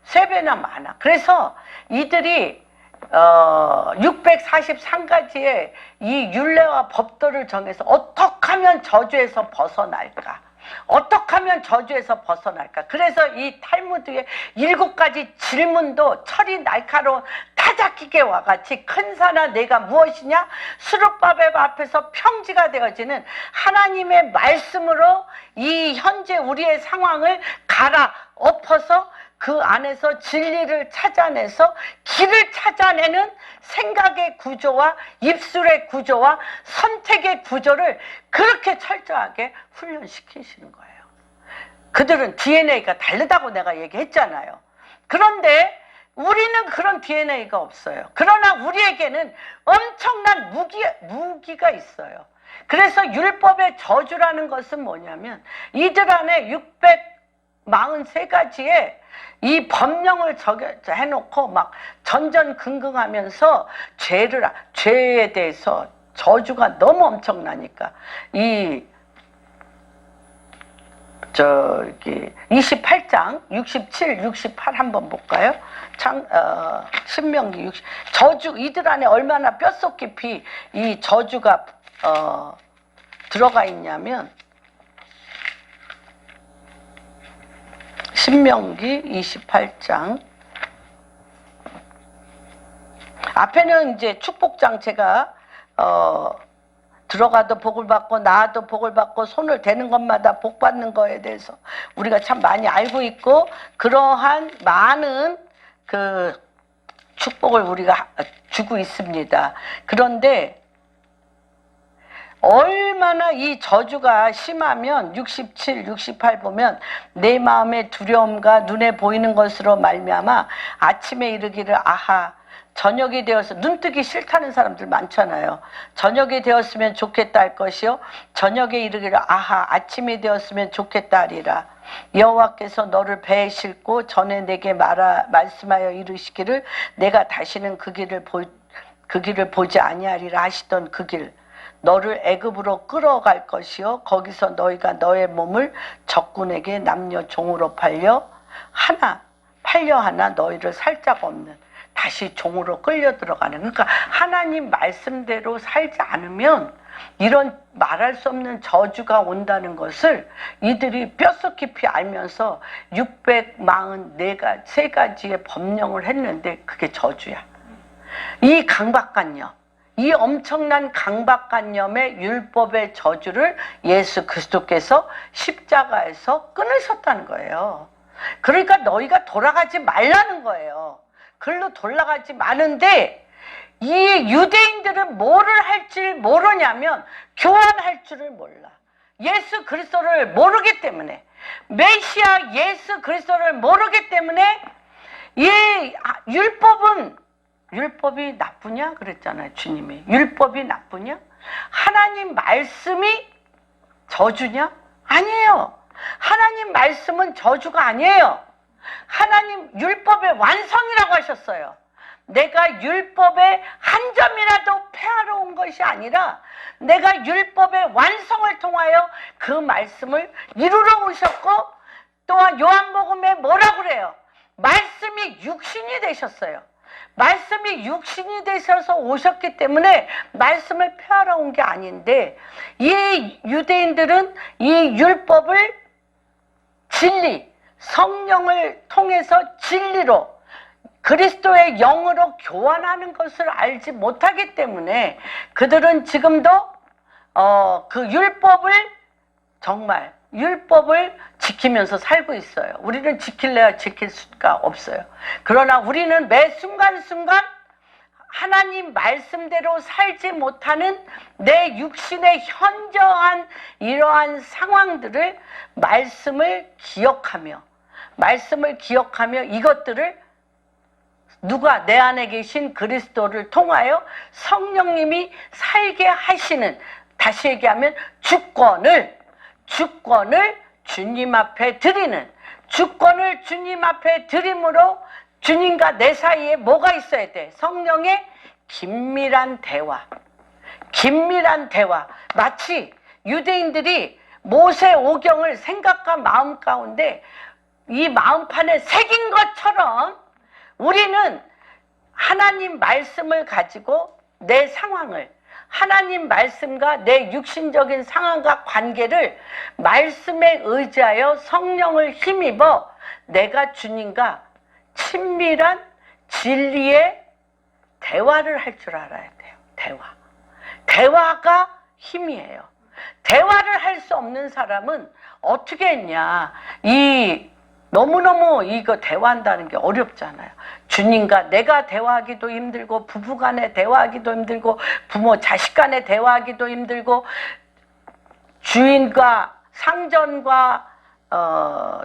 3배나 많아. 그래서 이들이 643가지의 이 율례와 법도를 정해서 어떻게 하면 저주에서 벗어날까? 어떻게 하면 저주에서 벗어날까? 그래서 이 탈무드의 7가지 질문도 철이 날카로운 타작기계와 같이 큰 산아 내가 무엇이냐? 수르바벨 앞에서 평지가 되어지는 하나님의 말씀으로 이 현재 우리의 상황을 갈아엎어서 그 안에서 진리를 찾아내서 길을 찾아내는 생각의 구조와 입술의 구조와 선택의 구조를 그렇게 철저하게 훈련시키시는 거예요. 그들은 DNA가 다르다고 내가 얘기했잖아요. 그런데 우리는 그런 DNA가 없어요. 그러나 우리에게는 엄청난 무기가 있어요. 그래서 율법의 저주라는 것은 뭐냐면 이들 안에 643가지의 이 법령을 해놓고 막 전전긍긍하면서 죄에 대해서 저주가 너무 엄청나니까 28장 67, 68 한번 볼까요? 신명기 60 저주 이들 안에 얼마나 뼛속 깊이 이 저주가 들어가 있냐면 신명기 28장 앞에는 이제 축복장 제가 들어가도 복을 받고 나와도 복을 받고 손을 대는 것마다 복 받는 거에 대해서 우리가 참 많이 알고 있고 그러한 많은 그 축복을 우리가 주고 있습니다. 그런데 얼마나 이 저주가 심하면 67, 68 보면 내 마음의 두려움과 눈에 보이는 것으로 말미암아 아침에 이르기를 아하 저녁이 되어서 눈뜨기 싫다는 사람들 많잖아요. 저녁이 되었으면 좋겠다 할 것이요 저녁에 이르기를 아하 아침이 되었으면 좋겠다 하리라. 여호와께서 너를 배에 싣고 전에 내게 말씀하여 이르시기를 내가 다시는 그 길을 보지 아니하리라 하시던 그 길 너를 애굽으로 끌어갈 것이요 거기서 너희가 너의 몸을 적군에게 남녀 종으로 팔려 하나 너희를 살 자가 없는 다시 종으로 끌려 들어가는 그러니까 하나님 말씀대로 살지 않으면 이런 말할 수 없는 저주가 온다는 것을 이들이 뼛속 깊이 알면서 643가지의 법령을 했는데 그게 저주야. 이 강박관념 이 엄청난 강박관념의 율법의 저주를 예수 그리스도께서 십자가에서 끊으셨다는 거예요. 그러니까 너희가 돌아가지 말라는 거예요. 글로 돌아가지 마는데 이 유대인들은 뭐를 할지 모르냐면 교환할 줄을 몰라. 예수 그리스도를 모르기 때문에 메시아 예수 그리스도를 모르기 때문에 이 율법이 나쁘냐? 그랬잖아요. 주님이. 율법이 나쁘냐? 하나님 말씀이 저주냐? 아니에요. 하나님 말씀은 저주가 아니에요. 하나님 율법의 완성이라고 하셨어요. 내가 율법의 한 점이라도 폐하러 온 것이 아니라 내가 율법의 완성을 통하여 그 말씀을 이루러 오셨고, 또한 요한복음에 뭐라 그래요? 말씀이 육신이 되셨어요. 말씀이 육신이 되셔서 오셨기 때문에 말씀을 폐하러 온 게 아닌데, 이 유대인들은 이 율법을 진리, 성령을 통해서 진리로 그리스도의 영으로 교환하는 것을 알지 못하기 때문에 그들은 지금도 그 율법을 정말 율법을 지키면서 살고 있어요. 우리는 지킬래야 지킬 수가 없어요. 그러나 우리는 매 순간순간 하나님 말씀대로 살지 못하는 내 육신의 현저한 이러한 상황들을 말씀을 기억하며 이것들을 누가 내 안에 계신 그리스도를 통하여 성령님이 살게 하시는, 다시 얘기하면 주권을 주님 앞에 드리는, 주권을 주님 앞에 드림으로 주님과 내 사이에 뭐가 있어야 돼? 성령의 긴밀한 대화. 마치 유대인들이 모세 오경을 생각과 마음 가운데 이 마음판에 새긴 것처럼 우리는 하나님 말씀을 가지고 내 상황을, 하나님 말씀과 내 육신적인 상황과 관계를 말씀에 의지하여 성령을 힘입어 내가 주님과 친밀한 진리의 대화를 할 줄 알아야 돼요. 대화가 힘이에요. 대화를 할 수 없는 사람은 어떻게 했냐, 너무너무 이거 대화한다는 게 어렵잖아요. 주님과 내가 대화하기도 힘들고, 부부간에 대화하기도 힘들고, 부모 자식 간에 대화하기도 힘들고, 주인과 상전과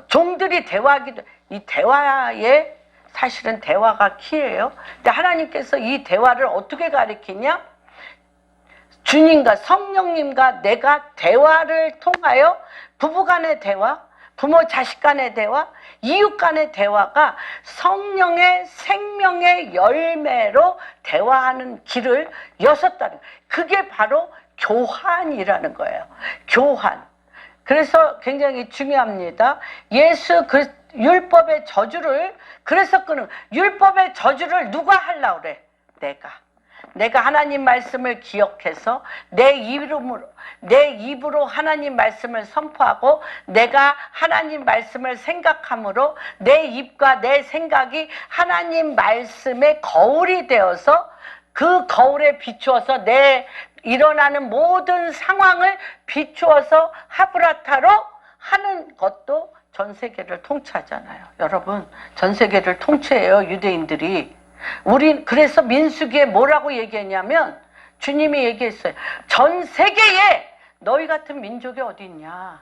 종들이 대화하기도, 이 대화에 사실은 대화가 키예요. 근데 하나님께서 이 대화를 어떻게 가르치냐? 주님과 성령님과 내가 대화를 통하여 부부간의 대화, 부모 자식 간의 대화, 이웃 간의 대화가 성령의 생명의 열매로 대화하는 길을 여셨다는, 그게 바로 교환이라는 거예요. 교환. 그래서 굉장히 중요합니다. 율법의 저주를, 그래서 그는 율법의 저주를 누가 하려고 그래? 내가 하나님 말씀을 기억해서 내 입으로 하나님 말씀을 선포하고 내가 하나님 말씀을 생각함으로 내 입과 내 생각이 하나님 말씀의 거울이 되어서 그 거울에 비추어서 내 일어나는 모든 상황을 비추어서 하브라타로 하는 것도 전 세계를 통치하잖아요. 여러분, 전 세계를 통치해요, 유대인들이. 그래서 민수기에 뭐라고 얘기했냐면, 주님이 얘기했어요. 전 세계에 너희 같은 민족이 어디 있냐.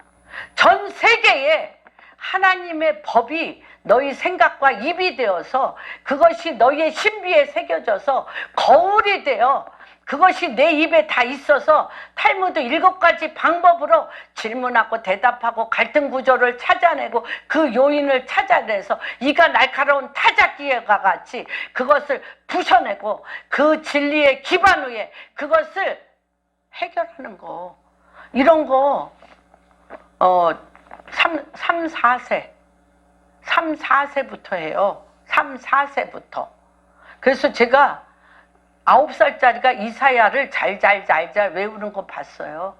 전 세계에 하나님의 법이 너희 생각과 입이 되어서 그것이 너희의 신비에 새겨져서 거울이 되어 그것이 내 입에 다 있어서 탈무드 7가지 방법으로 질문하고 대답하고 갈등 구조를 찾아내고 그 요인을 찾아내서 이가 날카로운 타작기와 같이 그것을 부셔내고 그 진리의 기반 위에 그것을 해결하는 거, 이런 거 3, 4세부터 해요. 3, 4세부터. 그래서 제가 9살짜리가 이사야를 잘 외우는 거 봤어요.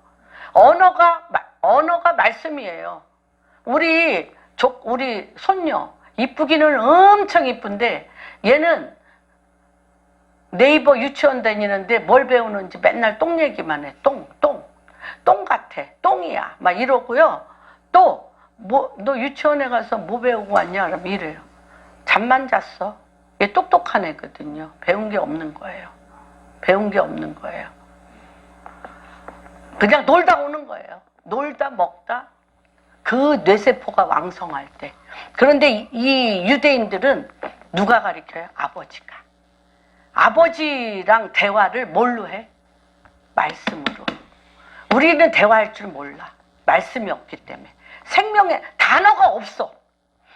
언어가 말씀이에요. 우리 손녀 이쁘기는 엄청 이쁜데 얘는 네이버 유치원 다니는데 뭘 배우는지 맨날 똥 얘기만 해. 똥 같아. 똥이야. 막 이러고요. 또 너 유치원에 가서 뭐 배우고 왔냐? 그러면 이래요. 잠만 잤어. 얘 똑똑한 애거든요. 배운 게 없는 거예요. 그냥 놀다 오는 거예요. 놀다 먹다 그 뇌세포가 왕성할 때. 그런데 이 유대인들은 누가 가르쳐요? 아버지가. 아버지랑 대화를 뭘로 해? 말씀으로. 우리는 대화할 줄 몰라. 말씀이 없기 때문에. 생명의 단어가 없어.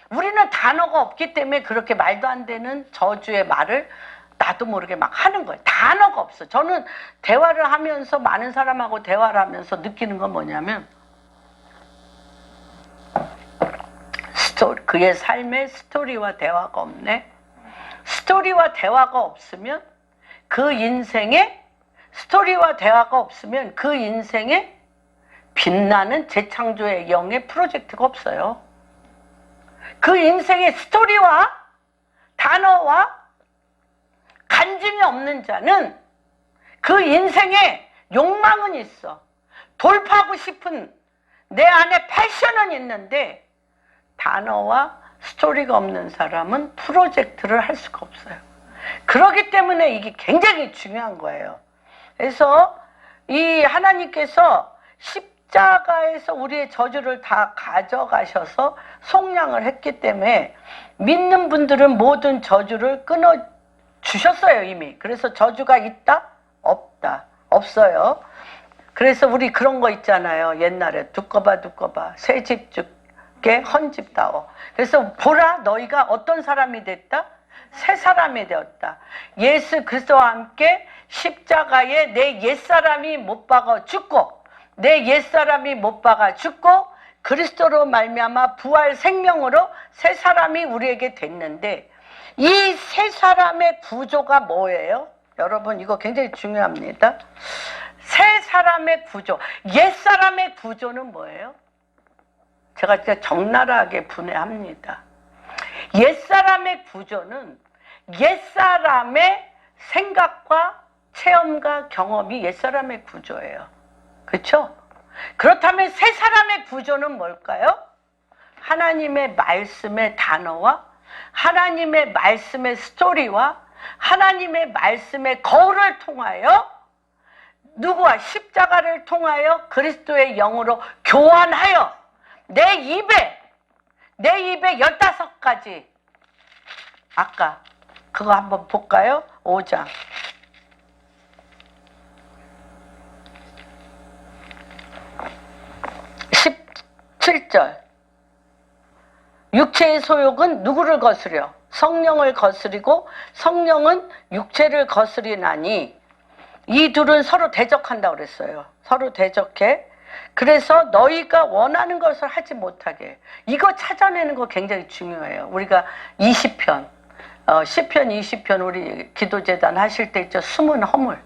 우리는 단어가 없기 때문에 그렇게 말도 안 되는 저주의 말을 나도 모르게 막 하는 거예요. 단어가 없어. 저는 대화를 하면서, 많은 사람하고 대화를 하면서 느끼는 건 뭐냐면, 그의 삶의 스토리와 대화가 없네. 스토리와 대화가 없으면 그 인생에, 스토리와 대화가 없으면 그 인생에 빛나는 재창조의 영의 프로젝트가 없어요. 그 인생의 스토리와 단어와 간증이 없는 자는 그 인생에 욕망은 있어. 돌파하고 싶은 내 안에 패션은 있는데 단어와 스토리가 없는 사람은 프로젝트를 할 수가 없어요. 그렇기 때문에 이게 굉장히 중요한 거예요. 그래서 이 하나님께서 십자가에서 우리의 저주를 다 가져가셔서 속량을 했기 때문에 믿는 분들은 모든 저주를 끊어 주셨어요, 이미. 그래서 저주가 있다? 없다. 없어요. 그래서 우리 그런 거 있잖아요. 옛날에 두꺼봐 새 집 죽게 헌집다워. 그래서 보라, 너희가 어떤 사람이 됐다? 새 사람이 되었다. 예수 그리스도와 함께 십자가에 내 옛사람이 못 박아 죽고, 내 옛사람이 못 박아 죽고 그리스도로 말미암아 부활 생명으로 새 사람이 우리에게 됐는데, 이 새 사람의 구조가 뭐예요? 여러분, 이거 굉장히 중요합니다. 새 사람의 구조, 옛 사람의 구조는 뭐예요? 제가 진짜 적나라하게 분해합니다. 옛 사람의 구조는 옛 사람의 생각과 체험과 경험이 옛 사람의 구조예요. 그렇죠? 그렇다면 새 사람의 구조는 뭘까요? 하나님의 말씀의 단어와 하나님의 말씀의 스토리와 하나님의 말씀의 거울을 통하여, 누구와? 십자가를 통하여 그리스도의 영으로 교환하여 내 입에 15가지, 아까 그거 한번 볼까요? 5장 17절. 육체의 소욕은 누구를 거스려? 성령을 거스리고 성령은 육체를 거스리나니 이 둘은 서로 대적한다고 그랬어요. 서로 대적해. 그래서 너희가 원하는 것을 하지 못하게. 이거 찾아내는 거 굉장히 중요해요. 우리가 20편, 10편, 20편 우리 기도재단 하실 때 있죠. 숨은 허물.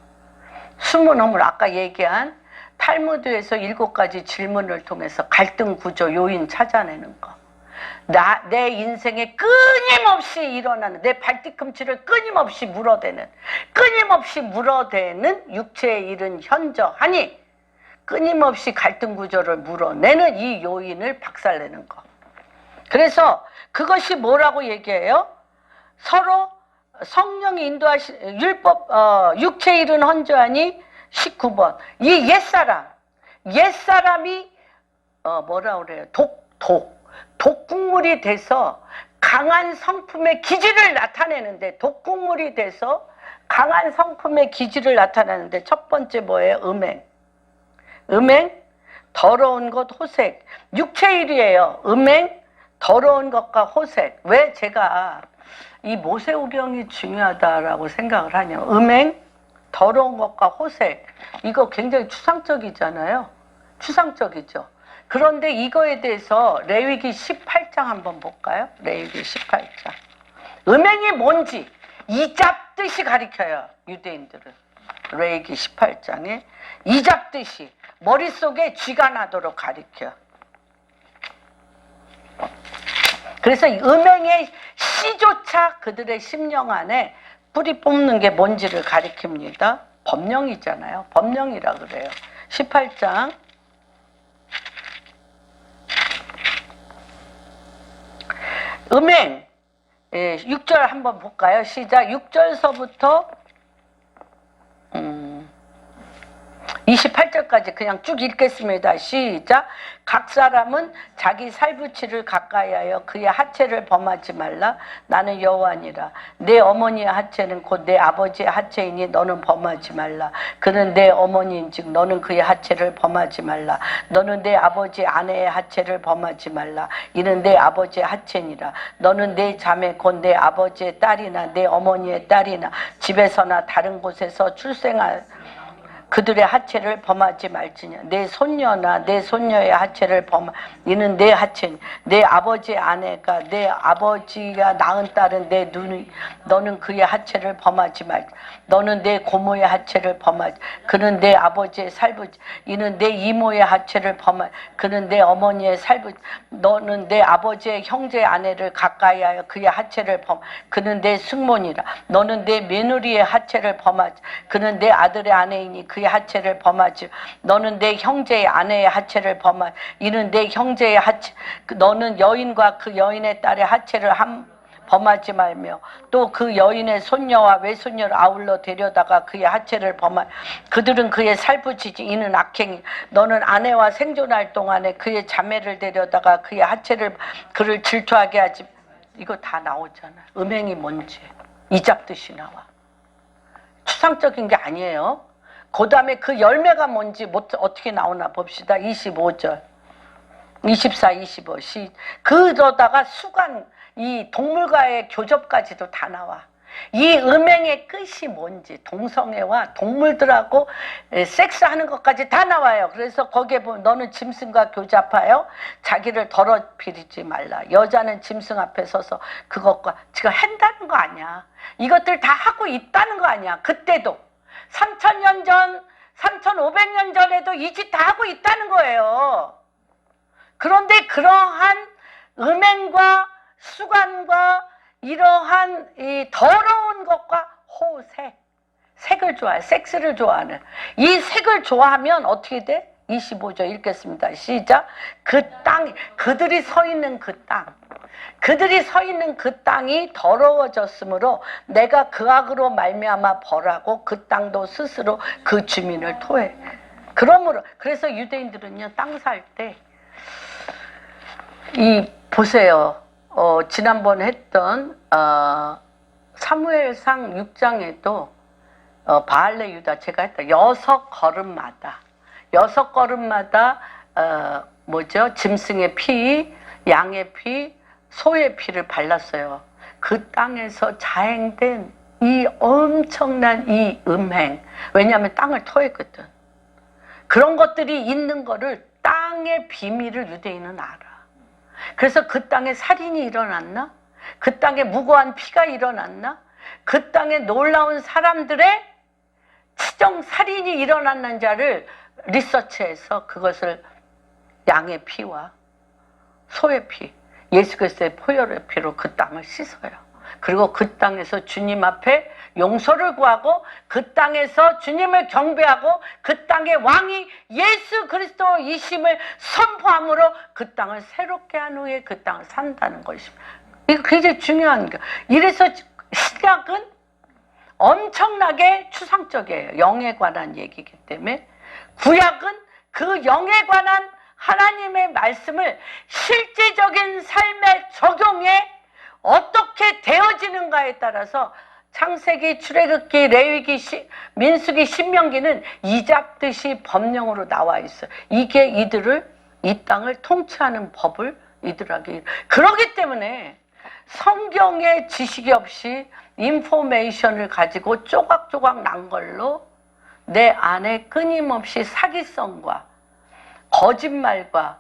숨은 허물. 아까 얘기한 탈무드에서 7가지 질문을 통해서 갈등 구조 요인 찾아내는 거. 내 인생에 끊임없이 일어나는, 내 발뒤꿈치를 끊임없이 물어대는 육체의 일은 현저하니 끊임없이 갈등 구조를 물어내는 이 요인을 박살내는 거. 그래서 그것이 뭐라고 얘기해요? 서로 성령이 인도하신 율법, 육체의 일은 헌저하니 19번. 이 옛사람이 뭐라 그래요? 독국물이 돼서 강한 성품의 기질을 나타내는데, 독국물이 돼서 강한 성품의 기질을 나타내는데, 첫 번째 뭐예요? 음행, 더러운 것, 호색. 육체일이에요. 음행, 더러운 것과 호색. 왜 제가 이 모세오경이 중요하다라고 생각을 하냐? 음행, 더러운 것과 호색. 이거 굉장히 추상적이잖아요. 추상적이죠. 그런데 이거에 대해서 레위기 18장 한번 볼까요? 레위기 18장. 음행이 뭔지 이잡듯이 가리켜요, 유대인들은. 레위기 18장에 이잡듯이 머릿속에 쥐가 나도록 가리켜. 그래서 음행의 씨조차 그들의 심령 안에 뿌리 뽑는 게 뭔지를 가리킵니다. 법령이잖아요. 법령이라 그래요. 18장 음행 6절 한번 볼까요? 시작. 6절서부터 28절까지 그냥 쭉 읽겠습니다. 시작. 각 사람은 자기 살부치를 가까이하여 그의 하체를 범하지 말라. 나는 여호와니라. 내 어머니의 하체는 곧 내 아버지의 하체이니 너는 범하지 말라. 그는 내 어머니인즉 너는 그의 하체를 범하지 말라. 너는 내 아버지 아내의 하체를 범하지 말라. 이는 내 아버지의 하체니라. 너는 내 자매 곧 내 아버지의 딸이나 내 어머니의 딸이나 집에서나 다른 곳에서 출생한 그들의 하체를 범하지 말지냐. 내 손녀나 내 손녀의 하체를 이는 내 하체. 내 아버지의 아내가 내 아버지가 낳은 딸은 내 눈이. 너는 그의 하체를 범하지 말지. 너는 내 고모의 하체를 범하지. 그는 내 아버지의 살부지. 이는 내 이모의 하체를 범하지. 그는 내 어머니의 살부지. 너는 내 아버지의 형제의 아내를 가까이하여 그의 하체를 그는 내 숙모니라. 너는 내 며느리의 하체를 범하지. 그는 내 아들의 아내이니 그의 하체를 범하지. 너는 내 형제의 아내의 하체를 범하지. 이는 내 형제의 하체. 너는 여인과 그 여인의 딸의 하체를 범하지 말며 또 그 여인의 손녀와 외손녀를 아울러 데려다가 그의 하체를 범하. 그들은 그의 살부치지. 이는 악행이. 너는 아내와 생존할 동안에 그의 자매를 데려다가 그의 하체를 그를 질투하게 하지. 이거 다 나오잖아. 음행이 뭔지 이 잡듯이 나와. 추상적인 게 아니에요. 그 다음에 그 열매가 뭔지 어떻게 나오나 봅시다. 25절 24, 25 그러다가 수간 이 동물과의 교접까지도 다 나와. 이 음행의 끝이 뭔지 동성애와 동물들하고 섹스하는 것까지 다 나와요. 그래서 거기에 보면 너는 짐승과 교잡하여 자기를 더럽히지 말라. 여자는 짐승 앞에 서서 그것과 지금 한다는 거 아니야. 이것들 다 하고 있다는 거 아니야. 그때도 3000년 전 3500년 전에도 이 짓 다 하고 있다는 거예요. 그런데 그러한 음행과 수관과 이러한 이 더러운 것과 호색, 색을 좋아해, 섹스를 좋아하는 이 색을 좋아하면 어떻게 돼? 25절 읽겠습니다. 시작. 그 땅, 그들이 서 있는 그 땅, 그들이 서 있는 그 땅이 더러워졌으므로 내가 그 악으로 말미암아 벌하고 그 땅도 스스로 그 주민을 토해. 그러므로 그래서 유대인들은요 땅 살 때 보세요. 지난번 했던 사무엘상 6장에도 바알레 유다 제가 했다. 6걸음마다 짐승의 피, 양의 피, 소의 피를 발랐어요. 그 땅에서 자행된 이 엄청난 이 음행. 왜냐하면 땅을 토했거든. 그런 것들이 있는 거를 땅의 비밀을 유대인은 알아. 그래서 그 땅에 살인이 일어났나? 그 땅에 무고한 피가 일어났나? 그 땅에 놀라운 사람들의 치정 살인이 일어났는지를 리서치해서 그것을 양의 피와 소의 피, 예수 그리스도의 보혈의 피로 그 땅을 씻어요. 그리고 그 땅에서 주님 앞에 용서를 구하고 그 땅에서 주님을 경배하고 그 땅의 왕이 예수 그리스도이심을 선포함으로 그 땅을 새롭게 한 후에 그 땅을 산다는 것입니다. 이거 굉장히 중요한 거예요. 이래서 신약은 엄청나게 추상적이에요. 영에 관한 얘기이기 때문에 구약은 그 영에 관한 하나님의 말씀을 실제적인 삶에 적용해 어떻게 되어지는가에 따라서 창세기, 출애굽기, 레위기, 민수기, 신명기는 이잡듯이 법령으로 나와 있어요. 이게 이 땅을 통치하는 법을 이들에게. 그렇기 때문에 성경의 지식이 없이 인포메이션을 가지고 조각조각 난 걸로 내 안에 끊임없이 사기성과 거짓말과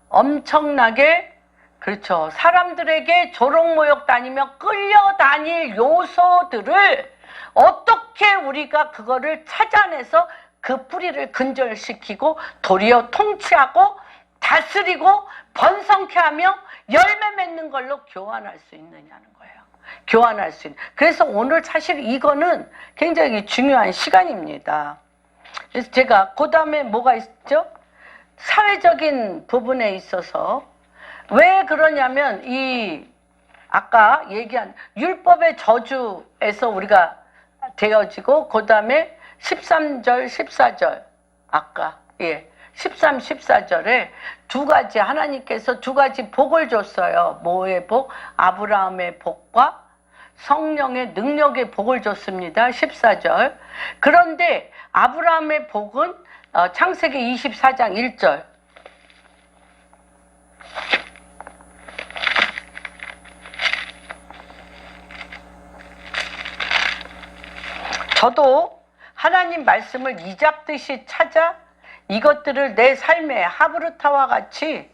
엄청나게 그렇죠. 사람들에게 조롱모욕 다니며 끌려다닐 요소들을 어떻게 우리가 그거를 찾아내서 그 뿌리를 근절시키고 도리어 통치하고 다스리고 번성케 하며 열매 맺는 걸로 교환할 수 있느냐는 거예요. 교환할 수 있는. 그래서 오늘 사실 이거는 굉장히 중요한 시간입니다. 그래서 제가 그 다음에 뭐가 있죠? 사회적인 부분에 있어서 왜 그러냐면 아까 얘기한 율법의 저주에서 우리가 되어지고 그 다음에 13절 14절 아까 13, 14절에 두 가지 하나님께서 두 가지 복을 줬어요. 뭐의 복? 아브라함의 복과 성령의 능력의 복을 줬습니다. 14절. 그런데 아브라함의 복은 창세기 24장 1절. 저도 하나님 말씀을 이잡듯이 찾아 이것들을 내 삶에 하브르타와 같이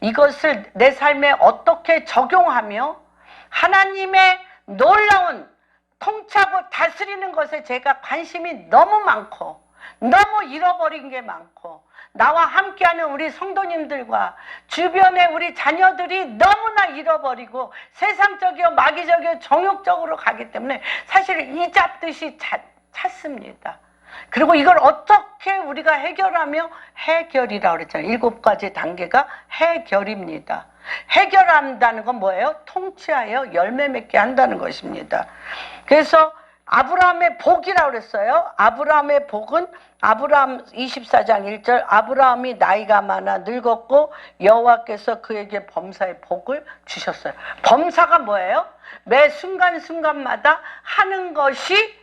이것을 내 삶에 어떻게 적용하며 하나님의 놀라운 통치하고 다스리는 것에 제가 관심이 너무 많고 너무 잃어버린 게 많고 나와 함께하는 우리 성도님들과 주변의 우리 자녀들이 너무나 잃어버리고 세상적이요 마귀적이요 정욕적으로 가기 때문에 사실 이잡듯이 찾습니다. 그리고 이걸 어떻게 우리가 해결하며 해결이라고 그랬잖아요. 7가지 단계가 해결입니다. 해결한다는 건 뭐예요? 통치하여 열매 맺게 한다는 것입니다. 그래서 아브라함의 복이라고 그랬어요. 아브라함의 복은 아브라함 24장 1절 아브라함이 나이가 많아 늙었고 여호와께서 그에게 범사의 복을 주셨어요. 범사가 뭐예요? 매 순간순간마다 하는 것이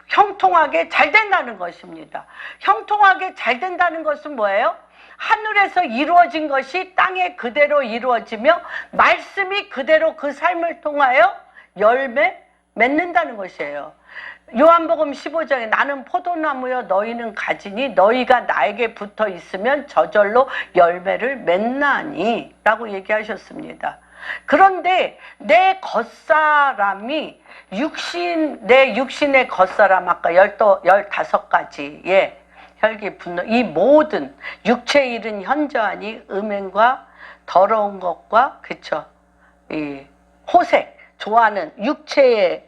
형통하게 잘 된다는 것입니다. 형통하게 잘 된다는 것은 뭐예요? 하늘에서 이루어진 것이 땅에 그대로 이루어지며 말씀이 그대로 그 삶을 통하여 열매 맺는다는 것이에요. 요한복음 15장에 나는 포도나무여 너희는 가지니 너희가 나에게 붙어 있으면 저절로 열매를 맺나니 라고 얘기하셨습니다. 그런데 내 겉사람이 내 육신의 겉사람 아까 15가지의 혈기, 분노 이 모든 육체의 일은 현저하니 음행과 더러운 것과 그쵸 이 호색 좋아하는 육체의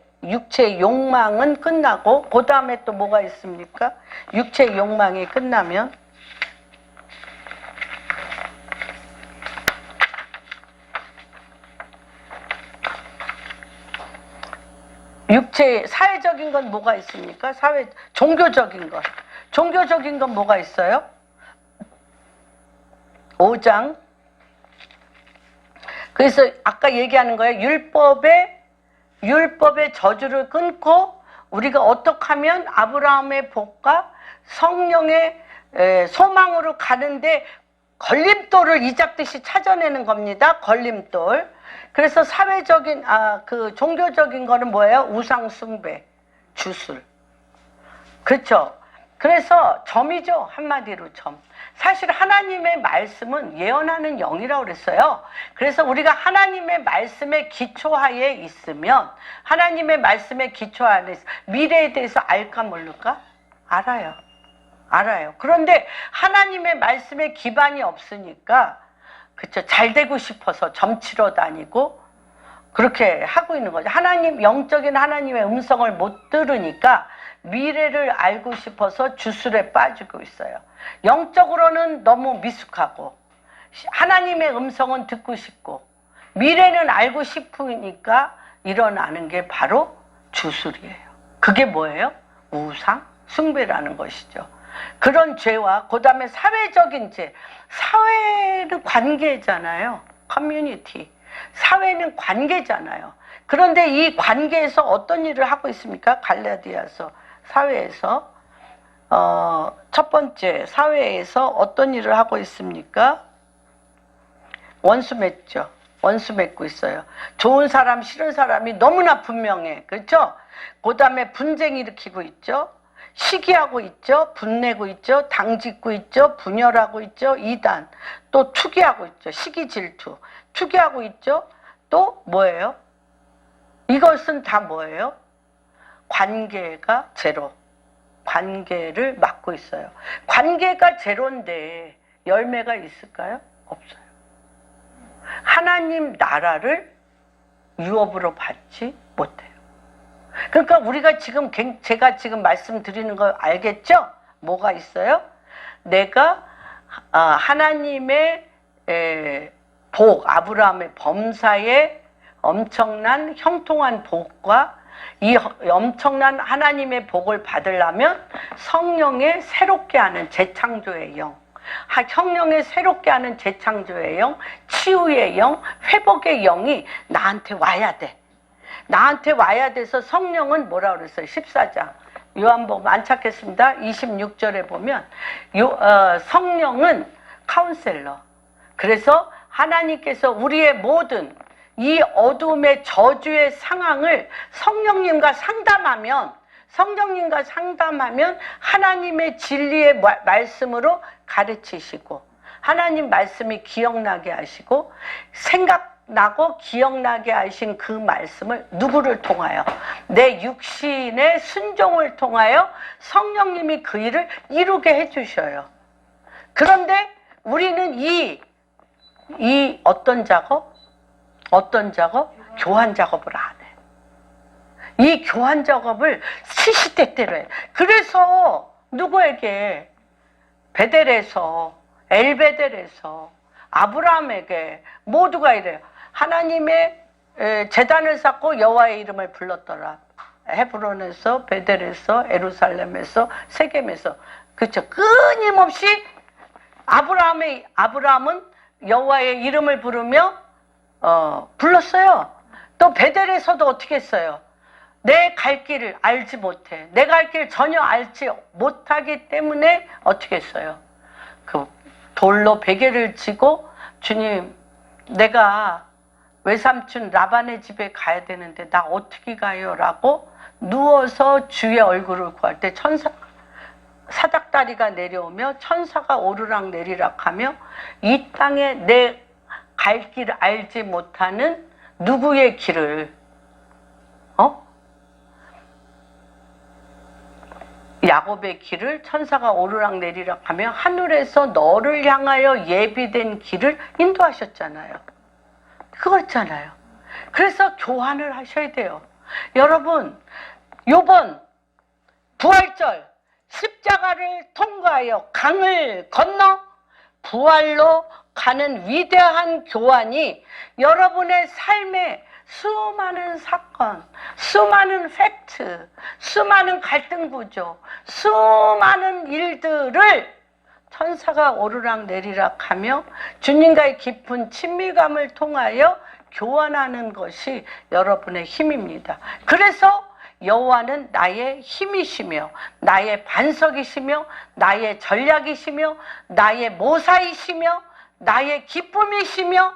욕망은 끝나고 그 다음에 또 뭐가 있습니까? 육체의 욕망이 끝나면 사회적인 건 뭐가 있습니까? 종교적인 건 뭐가 있어요? 5장. 그래서 아까 얘기하는 거예요. 율법의 저주를 끊고 우리가 어떻게 하면 아브라함의 복과 성령의 소망으로 가는데 걸림돌을 이잡듯이 찾아내는 겁니다. 걸림돌. 그래서 사회적인 종교적인 거는 뭐예요? 우상 숭배, 주술. 그렇죠? 그래서 점이죠. 한마디로 점. 사실 하나님의 말씀은 예언하는 영이라고 그랬어요. 그래서 우리가 하나님의 말씀에 기초하에 있으면 하나님의 말씀에 기초하에 미래에 대해서 알까 모를까? 알아요. 그런데 하나님의 말씀에 기반이 없으니까 그쵸 잘 되고 싶어서 점치러 다니고 그렇게 하고 있는 거죠. 영적인 하나님의 음성을 못 들으니까 미래를 알고 싶어서 주술에 빠지고 있어요. 영적으로는 너무 미숙하고 하나님의 음성은 듣고 싶고 미래는 알고 싶으니까 일어나는 게 바로 주술이에요. 그게 뭐예요? 우상 숭배라는 것이죠. 그런 죄와 그 다음에 사회적인 죄. 사회는 관계잖아요. 커뮤니티. 사회는 관계잖아요. 그런데 이 관계에서 어떤 일을 하고 있습니까? 갈라디아서 사회에서 첫 번째 사회에서 어떤 일을 하고 있습니까? 원수 맺고 있어요. 좋은 사람 싫은 사람이 너무나 분명해. 그렇죠? 그 다음에 분쟁 일으키고 있죠. 시기하고 있죠. 분내고 있죠. 당짓고 있죠. 분열하고 있죠. 이단. 또 투기하고 있죠. 시기 질투. 투기하고 있죠. 또 뭐예요? 이것은 다 뭐예요? 관계가 제로. 관계를 막고 있어요. 관계가 제로인데 열매가 있을까요? 없어요. 하나님 나라를 유업으로 받지 못해요. 그러니까 우리가 제가 지금 말씀드리는 거 알겠죠? 뭐가 있어요? 내가 하나님의 복, 아브라함의 범사의 엄청난 형통한 복과 이 엄청난 하나님의 복을 받으려면 성령의 새롭게 하는 재창조의 영, 성령의 새롭게 하는 재창조의 영, 치유의 영, 회복의 영이 나한테 와야 돼. 나한테 와야 돼서 성령은 뭐라 그랬어요? 14장 요한복음 안 찾겠습니다. 26절에 보면 성령은 카운셀러. 그래서 하나님께서 우리의 모든 이 어둠의 저주의 상황을 성령님과 상담하면 하나님의 진리의 말씀으로 가르치시고 하나님 말씀이 기억나게 하시고 생각나고 기억나게 하신 그 말씀을 누구를 통하여? 내 육신의 순종을 통하여 성령님이 그 일을 이루게 해주셔요. 그런데 우리는 이 어떤 작업? 교환 작업을 안 해. 이 교환 작업을 시시때때로 해. 그래서 누구에게? 베델에서, 엘베델에서, 아브라함에게 모두가 이래요. 하나님의 제단을 쌓고 여호와의 이름을 불렀더라. 헤브론에서, 베델에서, 예루살렘에서, 세겜에서. 그렇죠. 끊임없이 아브라함은 여호와의 이름을 부르며 불렀어요. 또 베델에서도 어떻게 했어요? 내 갈 길을 알지 못해. 내 갈 길 전혀 알지 못하기 때문에 어떻게 했어요? 그 돌로 베개를 지고 주님, 내가 외삼촌 라반의 집에 가야 되는데 나 어떻게 가요? 라고 누워서 주의 얼굴을 구할 때 사닥다리가 내려오며 천사가 오르락 내리락 하며 이 땅에 내 갈 길을 알지 못하는 누구의 길을 야곱의 길을 천사가 오르락 내리락 하며 하늘에서 너를 향하여 예비된 길을 인도하셨잖아요. 그거였잖아요. 그래서 교환을 하셔야 돼요. 여러분, 요번 부활절 십자가를 통과하여 강을 건너 부활로 가는 위대한 교환이 여러분의 삶에 수많은 사건, 수많은 팩트, 수많은 갈등 구조, 수많은 일들을 천사가 오르락 내리락 하며 주님과의 깊은 친밀감을 통하여 교환하는 것이 여러분의 힘입니다. 그래서 여호와는 나의 힘이시며 나의 반석이시며 나의 전략이시며 나의 모사이시며 나의 기쁨이시며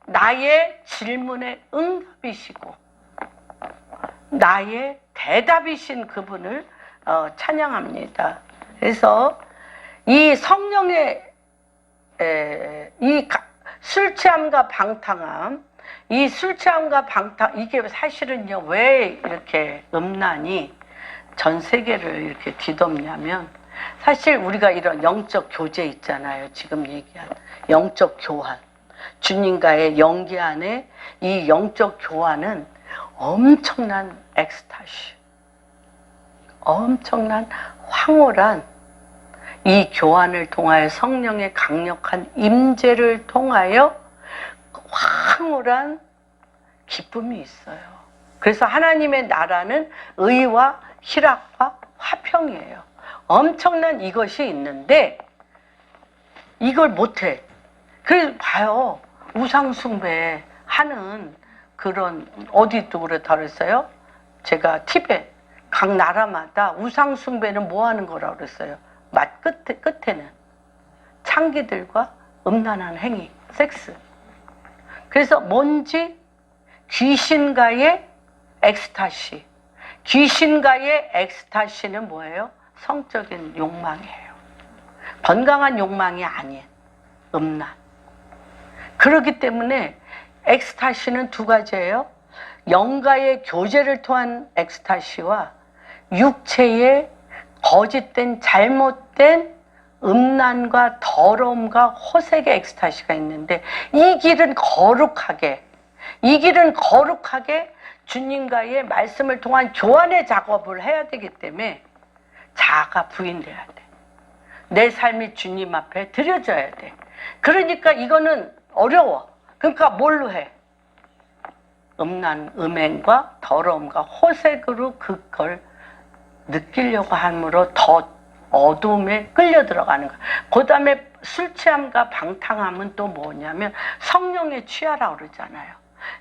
나의 질문의 응답이시고 나의 대답이신 그분을 찬양합니다. 그래서 이 성령의 이 술 취함과 방탕함, 이 술 취함과 방탕, 이게 사실은요 왜 이렇게 음란이 전 세계를 이렇게 뒤덮냐면 사실 우리가 이런 영적 교제 있잖아요. 지금 얘기한 영적 교환, 주님과의 연계 안에 이 영적 교환은 엄청난 엑스타시, 엄청난 황홀한 이 교환을 통하여 성령의 강력한 임재를 통하여 황홀한 기쁨이 있어요. 그래서 하나님의 나라는 의와 희락과 화평이에요. 엄청난 이것이 있는데 이걸 못해. 그래서 봐요. 우상숭배 하는 그런 어디도 그렇다 그랬어요? 제가 티벳 각 나라마다 우상숭배는 뭐 하는 거라고 그랬어요? 맛 끝에는 창기들과 음란한 행위, 섹스. 그래서 뭔지 귀신과의 엑스타시. 귀신과의 엑스타시는 뭐예요? 성적인 욕망이에요. 건강한 욕망이 아닌 음란. 그렇기 때문에 엑스타시는 두 가지예요. 영과의 교제를 통한 엑스타시와 육체의 거짓된 잘못된 음란과 더러움과 호색의 엑스타시가 있는데 이 길은 거룩하게 주님과의 말씀을 통한 교환의 작업을 해야 되기 때문에 자아가 부인돼야 돼. 내 삶이 주님 앞에 드려져야 돼. 그러니까 이거는 어려워. 그러니까 뭘로 해? 음란, 음행과 더러움과 호색으로 그걸 느끼려고 함으로 더 어두움에 끌려 들어가는 거예요. 그 다음에 술 취함과 방탕함은 또 뭐냐면 성령에 취하라 그러잖아요.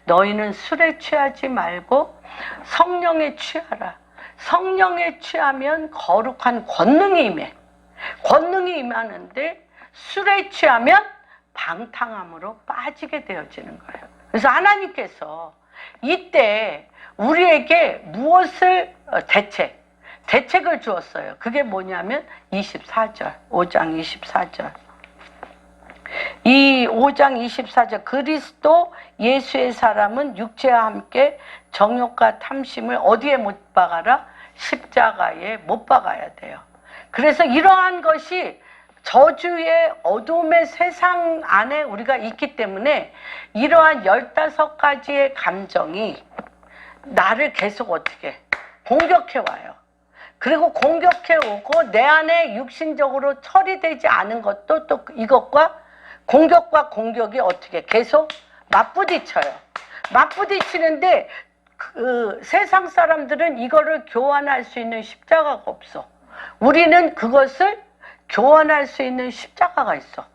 너희는 술에 취하지 말고 성령에 취하라. 성령에 취하면 거룩한 권능이 임해. 권능이 임하는데 술에 취하면 방탕함으로 빠지게 되어지는 거예요. 그래서 하나님께서 이때 우리에게 무엇을 대책을 주었어요. 그게 뭐냐면 24절, 5장 24절. 이 5장 24절, 그리스도 예수의 사람은 육체와 함께 정욕과 탐심을 어디에 못 박아라? 십자가에 못 박아야 돼요. 그래서 이러한 것이 저주의 어둠의 세상 안에 우리가 있기 때문에 이러한 15가지의 감정이 나를 계속 어떻게 공격해 와요. 그리고 공격해 오고 내 안에 육신적으로 처리되지 않은 것도 또 이것과 공격과 공격이 어떻게 계속 맞부딪혀요. 맞부딪히는데 그 세상 사람들은 이거를 교환할 수 있는 십자가가 없어. 우리는 그것을 교환할 수 있는 십자가가 있어.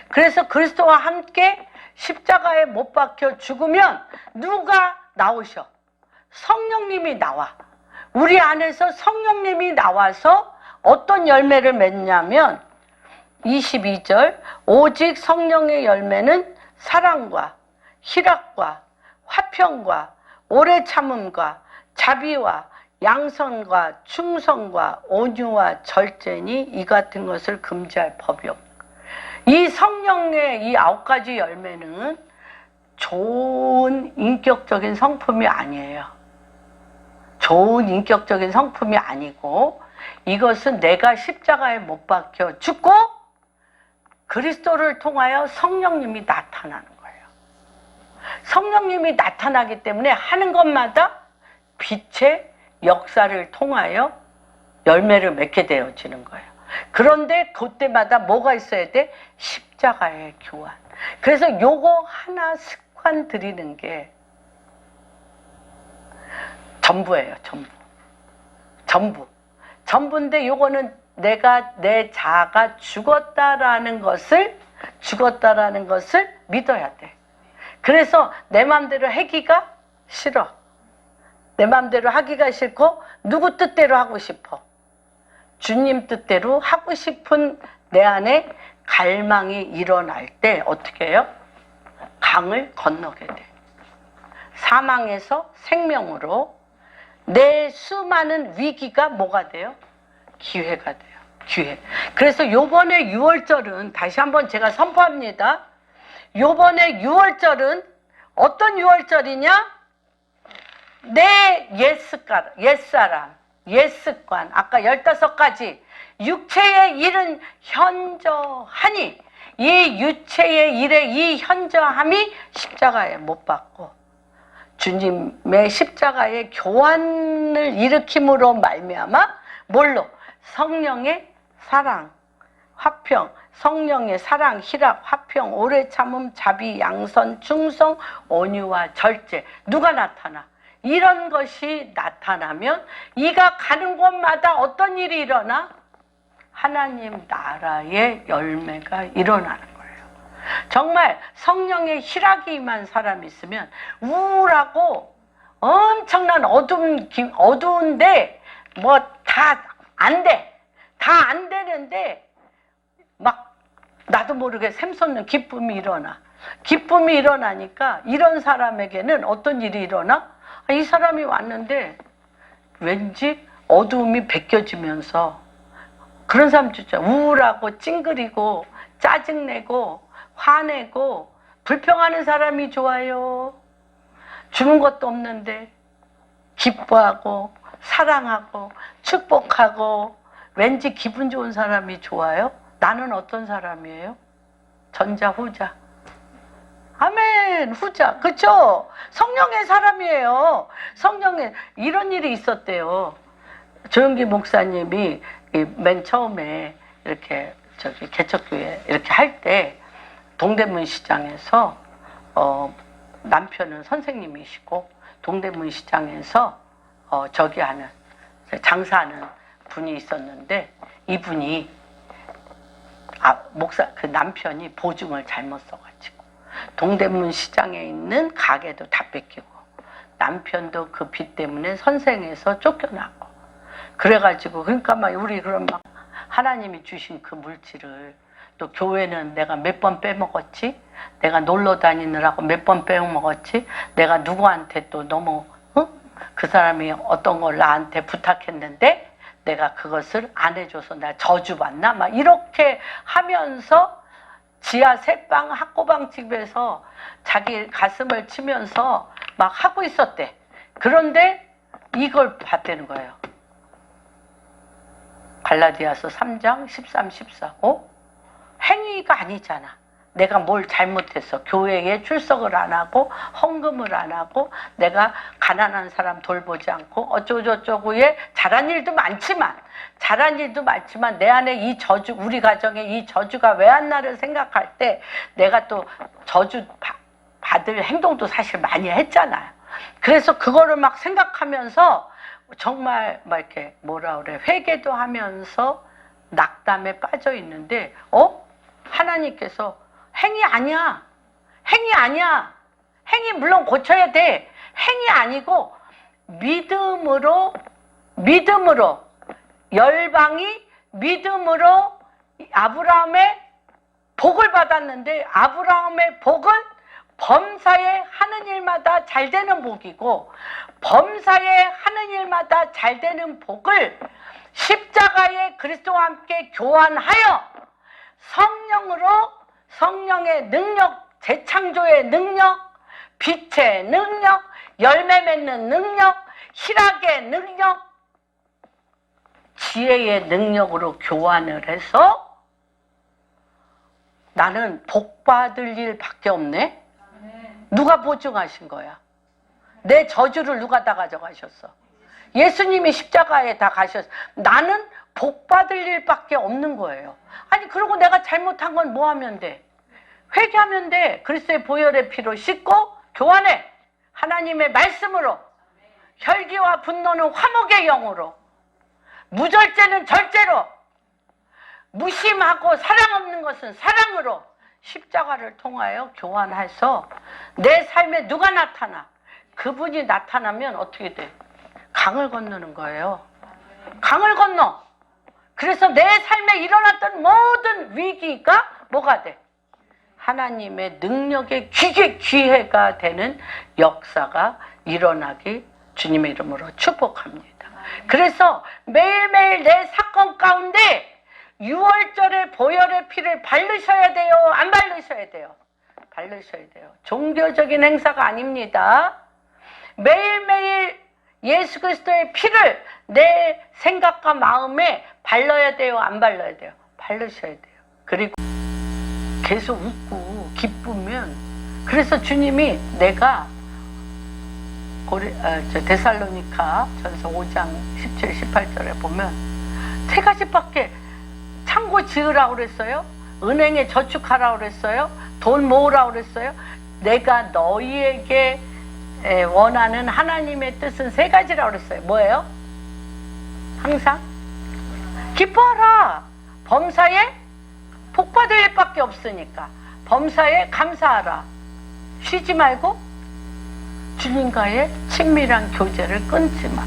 그래서 그리스도와 함께 십자가에 못 박혀 죽으면 누가 나오셔? 성령님이 나와. 우리 안에서 성령님이 나와서 어떤 열매를 맺냐면 22절, 오직 성령의 열매는 사랑과 희락과 화평과 오래 참음과 자비와 양선과 충성과 온유와 절제니 이 같은 것을 금지할 법이 없다. 이 성령의 이 9가지 열매는 좋은 인격적인 성품이 아니에요. 좋은 인격적인 성품이 아니고 이것은 내가 십자가에 못 박혀 죽고 그리스도를 통하여 성령님이 나타나는 거예요. 성령님이 나타나기 때문에 하는 것마다 빛의 역사를 통하여 열매를 맺게 되어지는 거예요. 그런데 그때마다 뭐가 있어야 돼? 십자가의 교환. 그래서 요거 하나 습관 들이는 게 전부예요. 전부인데 요거는 내가 내 자아가 죽었다라는 것을 믿어야 돼. 그래서 내 마음대로 하기가 싫어. 내 마음대로 하기가 싫고 누구 뜻대로 하고 싶어. 주님 뜻대로 하고 싶은 내 안에 갈망이 일어날 때 어떻게 해요? 강을 건너게 돼. 사망에서 생명으로 내 수많은 위기가 뭐가 돼요? 기회가 돼요. 기회. 그래서 요번에 6월절은 다시 한번 제가 선포합니다. 요번에 6월절은 어떤 6월절이냐? 내 옛사람, 옛습관, 아까 15가지 육체의 일은 현저하니 이 육체의 일의 이 현저함이 십자가에 못 박고 주님의 십자가의 교환을 일으킴으로 말미암아 뭘로? 성령의 사랑, 화평, 성령의 사랑, 희락, 화평, 오래 참음, 자비, 양선, 충성, 온유와 절제. 누가 나타나? 이런 것이 나타나면 이가 가는 곳마다 어떤 일이 일어나? 하나님 나라의 열매가 일어나는 거예요. 정말 성령의 희락이 임한 사람이 있으면 우울하고 엄청난 어두운데 뭐 다 안 돼. 다 안 되는데 막 나도 모르게 샘솟는 기쁨이 일어나. 기쁨이 일어나니까 이런 사람에게는 어떤 일이 일어나? 이 사람이 왔는데 왠지 어두움이 벗겨지면서 그런 사람 진짜 우울하고 찡그리고 짜증내고 화내고 불평하는 사람이 좋아요. 주는 것도 없는데 기뻐하고 사랑하고 축복하고 왠지 기분 좋은 사람이 좋아요. 나는 어떤 사람이에요? 전자 후자. 아멘. 후자. 그쵸? 성령의 사람이에요. 성령의 이런 일이 있었대요. 조영기 목사님이 맨 처음에 이렇게 개척교회 이렇게 할 때 동대문 시장에서 남편은 선생님이시고 동대문 시장에서 저기 하는 장사하는 분이 있었는데 이분이 목사 그 남편이 보증을 잘못 써가지고 동대문 시장에 있는 가게도 다 뺏기고 남편도 그 빚 때문에 선생에서 쫓겨나고 그래가지고 그러니까 막 우리 그런 막 하나님이 주신 그 물질을 또 교회는 내가 몇 번 빼먹었지? 내가 놀러 다니느라고 몇 번 빼먹었지? 내가 누구한테 또 너무 그 사람이 어떤 걸 나한테 부탁했는데 내가 그것을 안 해줘서 나 저주받나? 막 이렇게 하면서 지하 새빵 학고방집에서 자기 가슴을 치면서 막 하고 있었대. 그런데 이걸 봤다는 거예요. 갈라디아서 3장 13, 14. 행위가 아니잖아. 내가 뭘 잘못했어. 교회에 출석을 안 하고 헌금을 안 하고 내가 가난한 사람 돌보지 않고 어쩌고저쩌고에 잘한 일도 많지만 내 안에 이 저주, 우리 가정에 이 저주가 왜 안 나를 생각할 때 내가 또 저주 받을 행동도 사실 많이 했잖아요. 그래서 그거를 막 생각하면서 정말 막 이렇게 뭐라 그래 회개도 하면서 낙담에 빠져 있는데 하나님께서 행위 아니야. 행위 물론 고쳐야 돼. 행위 아니고 믿음으로 열방이 믿음으로 아브라함의 복을 받았는데 아브라함의 복은 범사에 하는 일마다 잘 되는 복이고 범사에 하는 일마다 잘 되는 복을 십자가에 그리스도와 함께 교환하여 성령의 능력, 재창조의 능력, 빛의 능력, 열매 맺는 능력, 희락의 능력, 지혜의 능력으로 교환을 해서 나는 복 받을 일밖에 없네? 누가 보증하신 거야? 내 저주를 누가 다 가져가셨어? 예수님이 십자가에 다 가셨어. 나는 복 받을 일밖에 없는 거예요. 아니 그러고 내가 잘못한 건 뭐 하면 돼? 회개하면 돼. 그리스도의 보혈의 피로 씻고 교환해. 하나님의 말씀으로. 혈기와 분노는 화목의 영으로. 무절제는 절제로. 무심하고 사랑 없는 것은 사랑으로. 십자가를 통하여 교환해서 내 삶에 누가 나타나? 그분이 나타나면 어떻게 돼? 강을 건너는 거예요. 강을 건너. 그래서 내 삶에 일어났던 모든 위기가 뭐가 돼? 하나님의 능력의 기회가 되는 역사가 일어나기 주님의 이름으로 축복합니다. 그래서 매일매일 내 사건 가운데 6월절에 보혈의 피를 바르셔야 돼요? 안 바르셔야 돼요? 바르셔야 돼요. 종교적인 행사가 아닙니다. 매일매일 예수 그리스도의 피를 내 생각과 마음에 발라야 돼요? 안 발라야 돼요? 바르셔야 돼요. 그리고 계속 웃고 기쁘면 그래서 주님이 내가 데살로니가 전서 5장 17, 18절에 보면 세 가지밖에 창고 지으라고 그랬어요. 은행에 저축하라고 그랬어요. 돈 모으라고 그랬어요. 내가 너희에게 원하는 하나님의 뜻은 세 가지라고 그랬어요. 뭐예요? 항상 기뻐하라. 범사에 복받을 일밖에 없으니까 범사에 감사하라. 쉬지 말고 주님과의 친밀한 교제를 끊지 마.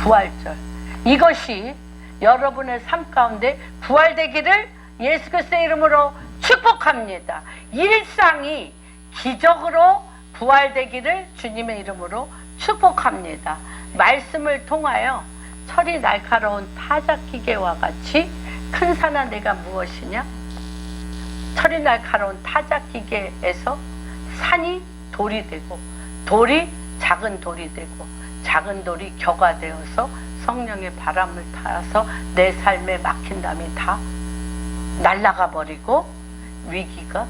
부활절. 이것이 여러분의 삶 가운데 부활되기를 예수 그리스도의 이름으로 축복합니다. 일상이 기적으로 부활되기를 주님의 이름으로 축복합니다. 말씀을 통하여 철이 날카로운 타작기계와 같이 큰 산아 내가 무엇이냐? 철이 날카로운 타작기계에서 산이 돌이 되고 돌이 작은 돌이 되고 작은 돌이 겨가 되어서 성령의 바람을 타서 내 삶에 막힌 담이 다 날아가 버리고 위기가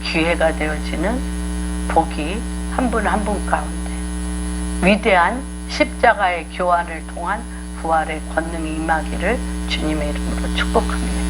기회가 되어지는 복이 한 분 한 분 가운데 위대한 십자가의 교환을 통한 부활의 권능이 임하기를 주님의 이름으로 축복합니다.